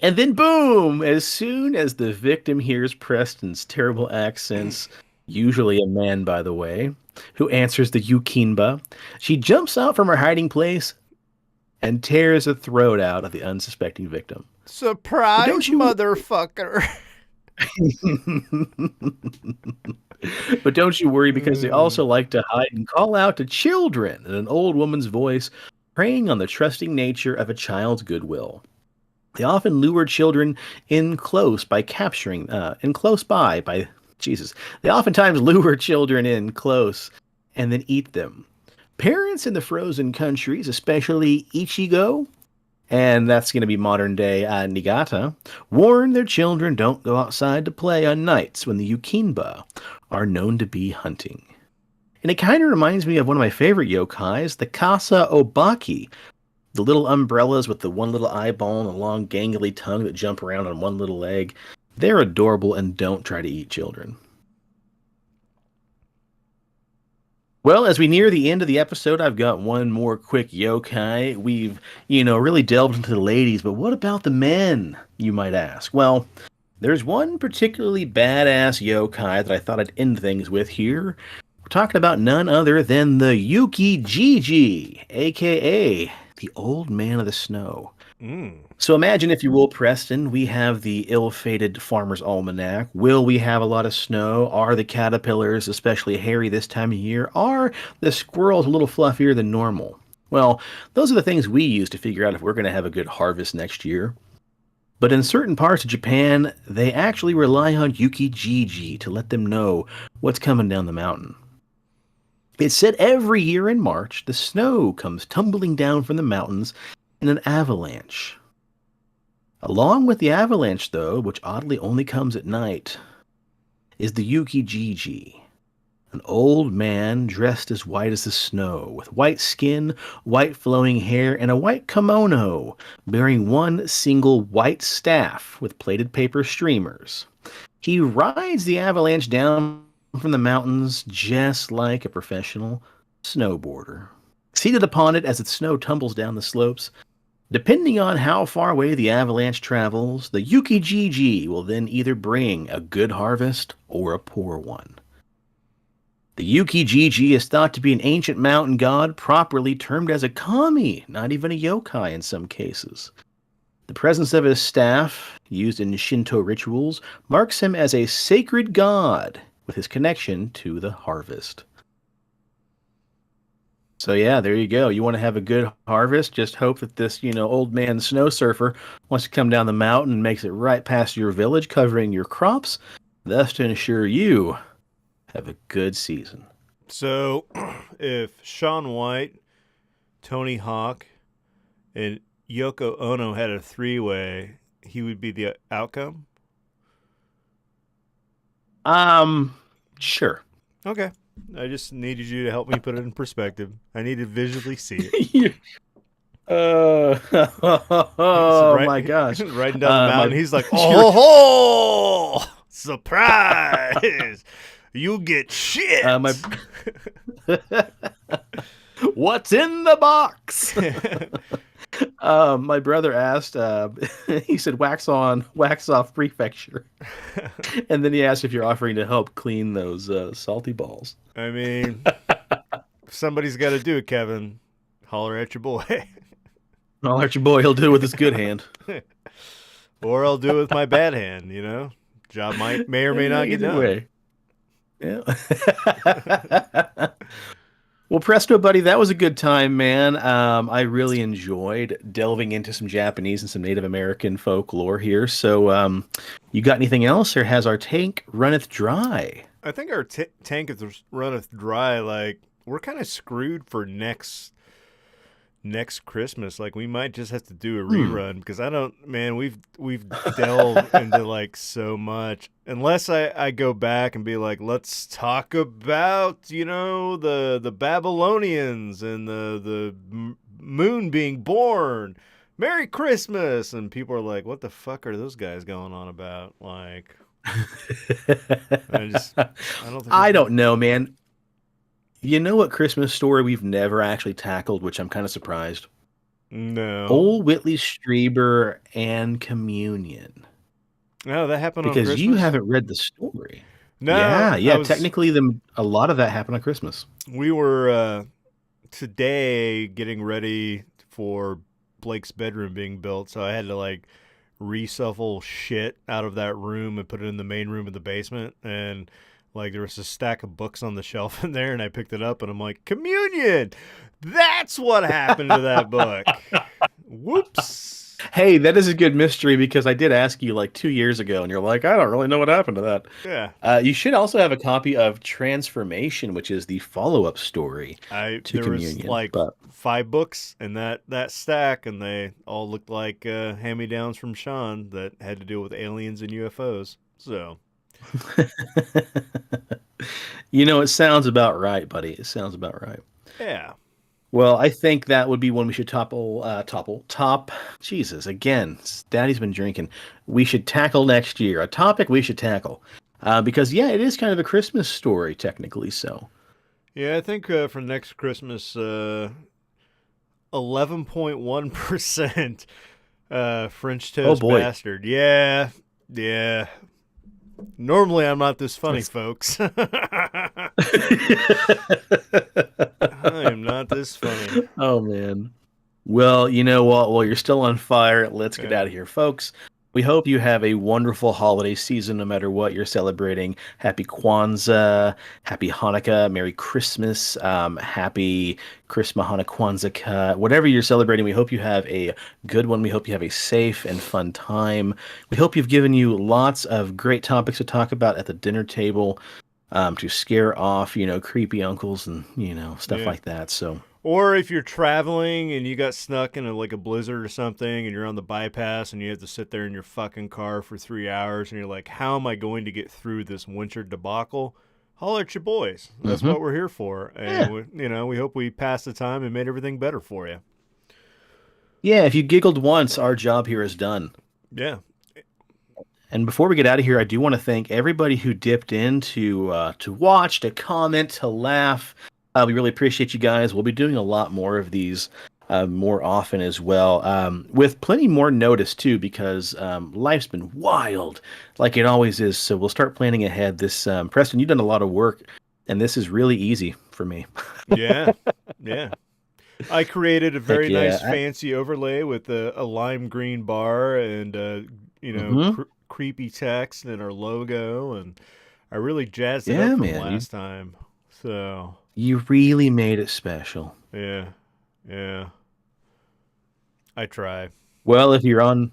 And then, boom! As soon as the victim hears Preston's terrible accents, usually a man, by the way, who answers the Yukinba. She jumps out from her hiding place and tears a throat out of the unsuspecting victim. But Surprise, don't you motherfucker. but don't you worry, because they Uh, also like to hide and call out to children in an old woman's voice, preying on the trusting nature of a child's goodwill. They often lure children in close by capturing, in close by Jesus. They oftentimes lure children in close and then eat them. Parents in the frozen countries, especially Ichigo, and that's going to be modern day Niigata, warn their children don't go outside to play on nights when the Yukinba are known to be hunting. And it kind of reminds me of one of my favorite yokais, the Kasa Obaki, the little umbrellas with the one little eyeball and a long gangly tongue that jump around on one little leg. They're adorable and don't try to eat children. Well, as we near the end of the episode, I've got one more quick yokai. We've, really delved into the ladies, but what about the men, you might ask? Well, there's one particularly badass yokai that I thought I'd end things with here. We're talking about none other than the Yuki Gigi, aka the Old Man of the Snow. mm. So imagine, if you will, Preston, we have the ill-fated Farmer's Almanac. Will we have a lot of snow? Are the caterpillars especially hairy this time of year? Are the squirrels a little fluffier than normal? Well, those are the things we use to figure out if we're going to have a good harvest next year. But in certain parts of Japan, they actually rely on Yukijiji to let them know what's coming down the mountain. It's said every year in March, the snow comes tumbling down from the mountains in an avalanche. Along with the avalanche, though, which oddly only comes at night, is the Yukijiji, an old man dressed as white as the snow, with white skin, white flowing hair, and a white kimono, bearing one single white staff with plaited paper streamers. He rides the avalanche down from the mountains just like a professional snowboarder. Seated upon it as the snow tumbles down the slopes, depending on how far away the avalanche travels, the Yukijiji will then either bring a good harvest or a poor one. The Yukijiji is thought to be an ancient mountain god, properly termed as a kami, not even a yokai in some cases. The presence of his staff, used in Shinto rituals, marks him as a sacred god with his connection to the harvest. So yeah, there you go. You want to have a good harvest? Just hope that this, old man snow surfer wants to come down the mountain and makes it right past your village, covering your crops, thus to ensure you have a good season. So, if Shaun White, Tony Hawk, and Yoko Ono had a three-way, he would be the outcome? Sure. Okay. I just needed you to help me put it in perspective. I need to visually see it. Oh my gosh. Riding down the mountain, he's like, oh, surprise! You get shit. What's in the box? My brother asked, he said, wax on, wax off prefecture. And then he asked if you're offering to help clean those salty balls. I mean, somebody's got to do it, Kevin. Holler at your boy. Holler at your boy. He'll do it with his good hand. Or I'll do it with my bad hand, Job may or may not get done. Way. Yeah. Well, presto, buddy, that was a good time, man. I really enjoyed delving into some Japanese and some Native American folklore here. So, you got anything else, or has our tank runneth dry? I think our tank is runneth dry. Like, we're kind of screwed for next Christmas. Like, we might just have to do a rerun because we've delved into like so much. Unless I go back and be like, let's talk about the Babylonians and the moon being born. Merry Christmas, and people are like, what the fuck are those guys going on about? Like, I don't know, man. You know what Christmas story we've never actually tackled, which I'm kind of surprised? No. Old Whitley Strieber and Communion. No, that happened on Because Christmas? you haven't read the story. No, I was. Technically, a lot of that happened on Christmas. We were today getting ready for Blake's bedroom being built, so I had to like reshuffle shit out of that room and put it in the main room in the basement. And like there was a stack of books on the shelf in there, and I picked it up, and I'm like, communion. That's what happened to that book. Whoops. Hey, that is a good mystery because I did ask you like 2 years ago, and you're like, I don't really know what happened to that. Yeah. You should also have a copy of Transformation, which is the follow-up story to There was Communion. like But 5 books in that stack, and they all looked like hand-me-downs from Sean that had to deal with aliens and UFOs. So, it sounds about right, buddy. It sounds about right. yeah. Well, I think that would be one we should top. Jesus, again, Daddy's been drinking. We should tackle next year. A topic we should tackle. Because, yeah, it is kind of a Christmas story, technically, so. Yeah, I think for next Christmas, 11.1% French Oh, Toast boy. Bastard. Yeah. Normally, I'm not this funny, folks. I am not this funny. Oh, man. Well, you know what? While you're still on fire, let's get out of here, folks. We hope you have a wonderful holiday season no matter what you're celebrating. Happy Kwanzaa, happy Hanukkah, Merry Christmas, happy Christmas, Hanukkah, Kwanzaa, whatever you're celebrating. We hope you have a good one. We hope you have a safe and fun time. We hope you've given you lots of great topics to talk about at the dinner table to scare off, creepy uncles and, stuff like that. So. Or if you're traveling and you got snuck in like a blizzard or something and you're on the bypass and you have to sit there in your fucking car for 3 hours and you're like, how am I going to get through this winter debacle? Holler at your boys. That's what we're here for. And, we hope we passed the time and made everything better for you. Yeah, if you giggled once, our job here is done. Yeah. And before we get out of here, I do want to thank everybody who dipped in to watch, to comment, to laugh. We really appreciate you guys. We'll be doing a lot more of these more often as well, with plenty more notice too, because life's been wild, like it always is. So we'll start planning ahead. This Preston, you've done a lot of work, and this is really easy for me. Yeah. I created a very nice, fancy overlay with a lime green bar and creepy text and our logo, and I really jazzed it up from last time. So. You really made it special. Yeah. I try. Well, if you're on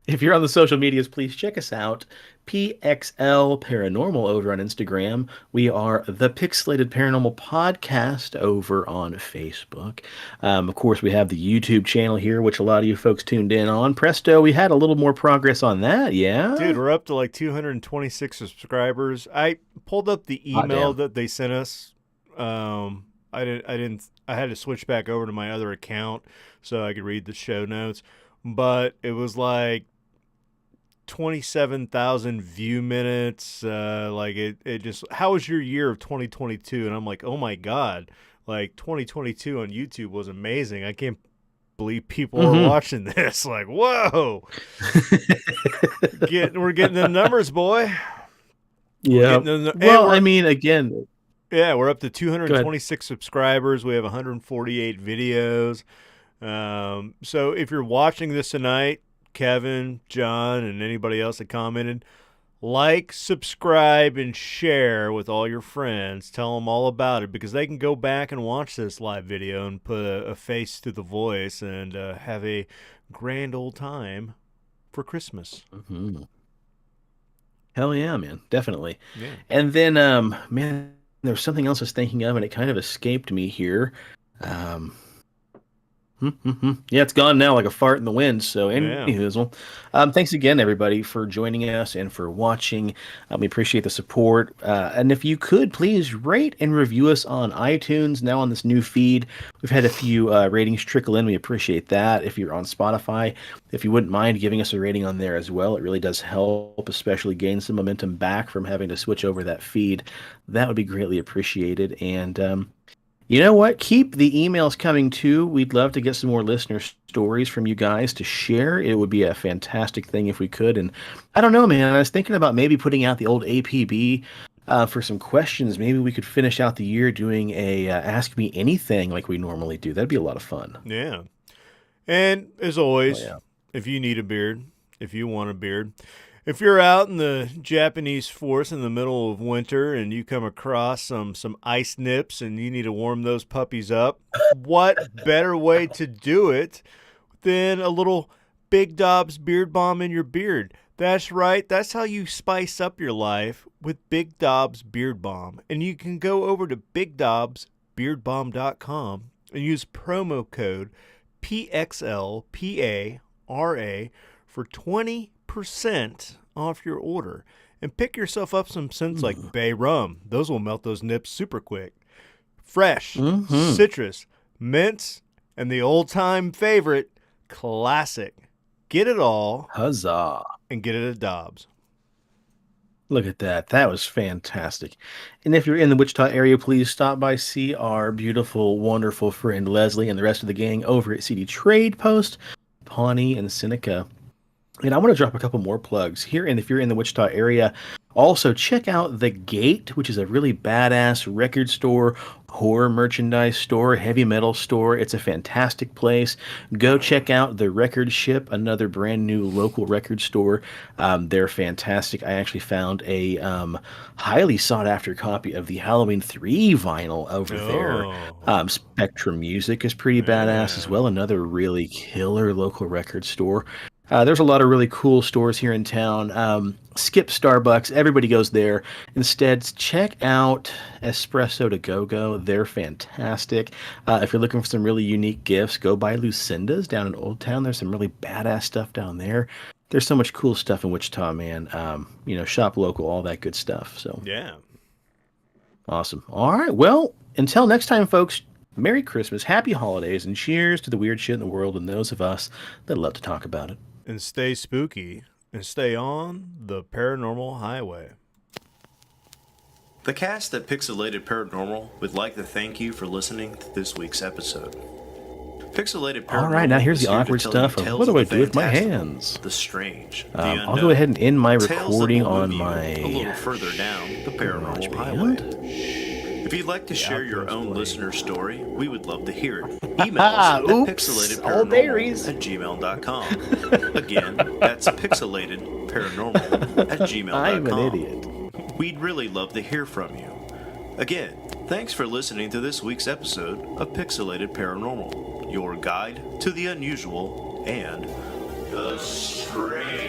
the social medias, please check us out. PXL Paranormal over on Instagram. We are the Pixelated Paranormal Podcast over on Facebook. Of course, we have the YouTube channel here, which a lot of you folks tuned in on. Presto, we had a little more progress on that, yeah? Dude, we're up to like 226 subscribers. I pulled up the email that they sent us. I had to switch back over to my other account so I could read the show notes, but it was like 27,000 view minutes. Like it just, how was your year of 2022? And I'm like, oh my God, like 2022 on YouTube was amazing. I can't believe people are watching this. Like, whoa, we're getting the numbers, boy. Yeah. Well, I mean, again, yeah, we're up to 226 subscribers. We have 148 videos. So if you're watching this tonight, Kevin, John, and anybody else that commented, like, subscribe, and share with all your friends. Tell them all about it because they can go back and watch this live video and put a face to the voice and have a grand old time for Christmas. Mm-hmm. Hell yeah, man. Definitely. Yeah. And then, man, there's something else I was thinking of, and it kind of escaped me here. Yeah, it's gone now like a fart in the wind. So, anywho, thanks again, everybody, for joining us and for watching. We appreciate the support. And if you could, please rate and review us on iTunes. Now on this new feed, we've had a few ratings trickle in. We appreciate that. If you're on Spotify, if you wouldn't mind giving us a rating on there as well, it really does help, especially gain some momentum back from having to switch over that feed. That would be greatly appreciated. And you know what? Keep the emails coming too. We'd love to get some more listener stories from you guys to share. It would be a fantastic thing if we could. And I don't know, man. I was thinking about maybe putting out the old APB for some questions. Maybe we could finish out the year doing a Ask Me Anything like we normally do. That'd be a lot of fun. Yeah. And as Oh, always, yeah. if you need a beard, if you want a beard, if you're out in the Japanese forest in the middle of winter and you come across some ice nips and you need to warm those puppies up, what better way to do it than a little Big Dob's beard balm in your beard? That's right. That's how you spice up your life with Big Dob's beard balm. And you can go over to bigdobsbeardbalm.com and use promo code PXLPARA for 20% off your order. And pick yourself up some scents like Bay Rum. Those will melt those nips super quick. Fresh, citrus, mints, and the old-time favorite, classic. Get it all. Huzzah. And get it at Dobbs. Look at that. That was fantastic. And if you're in the Wichita area, please stop by, see our beautiful, wonderful friend Leslie and the rest of the gang over at CD Trade Post, Pawnee and Seneca. And I want to drop a couple more plugs here. And if you're in the Wichita area, also check out The Gate, which is a really badass record store, horror merchandise store, heavy metal store. It's a fantastic place. Go check out The Record Ship, another brand new local record store. They're fantastic. I actually found a highly sought after copy of the Halloween 3 vinyl over there. Spectrum Music is pretty badass as well. Another really killer local record store. There's a lot of really cool stores here in town. Skip Starbucks. Everybody goes there. Instead, check out Espresso to Go-Go. They're fantastic. If you're looking for some really unique gifts, go by Lucinda's down in Old Town. There's some really badass stuff down there. There's so much cool stuff in Wichita, man. Shop local, all that good stuff. So yeah. Awesome. All right. Well, until next time, folks, Merry Christmas, Happy Holidays, and cheers to the weird shit in the world and those of us that love to talk about it. And stay spooky and stay on the paranormal highway. The cast at Pixelated Paranormal would like to thank you for listening to this week's episode. Pixelated Paranormal. All right, now here's is the here awkward to tell you stuff of tales what do I of the do with my fantastical, hands? The strange, the I'll unknown. go ahead and end my Tales that recording will on move you my a little further down the paranormal band. highway. If you'd like to share your own listener story, we would love to hear it. Email us at pixelatedparanormal@gmail.com. Again, that's pixelatedparanormal@gmail.com. I'm an idiot. We'd really love to hear from you. Again, thanks for listening to this week's episode of Pixelated Paranormal, your guide to the unusual and the strange.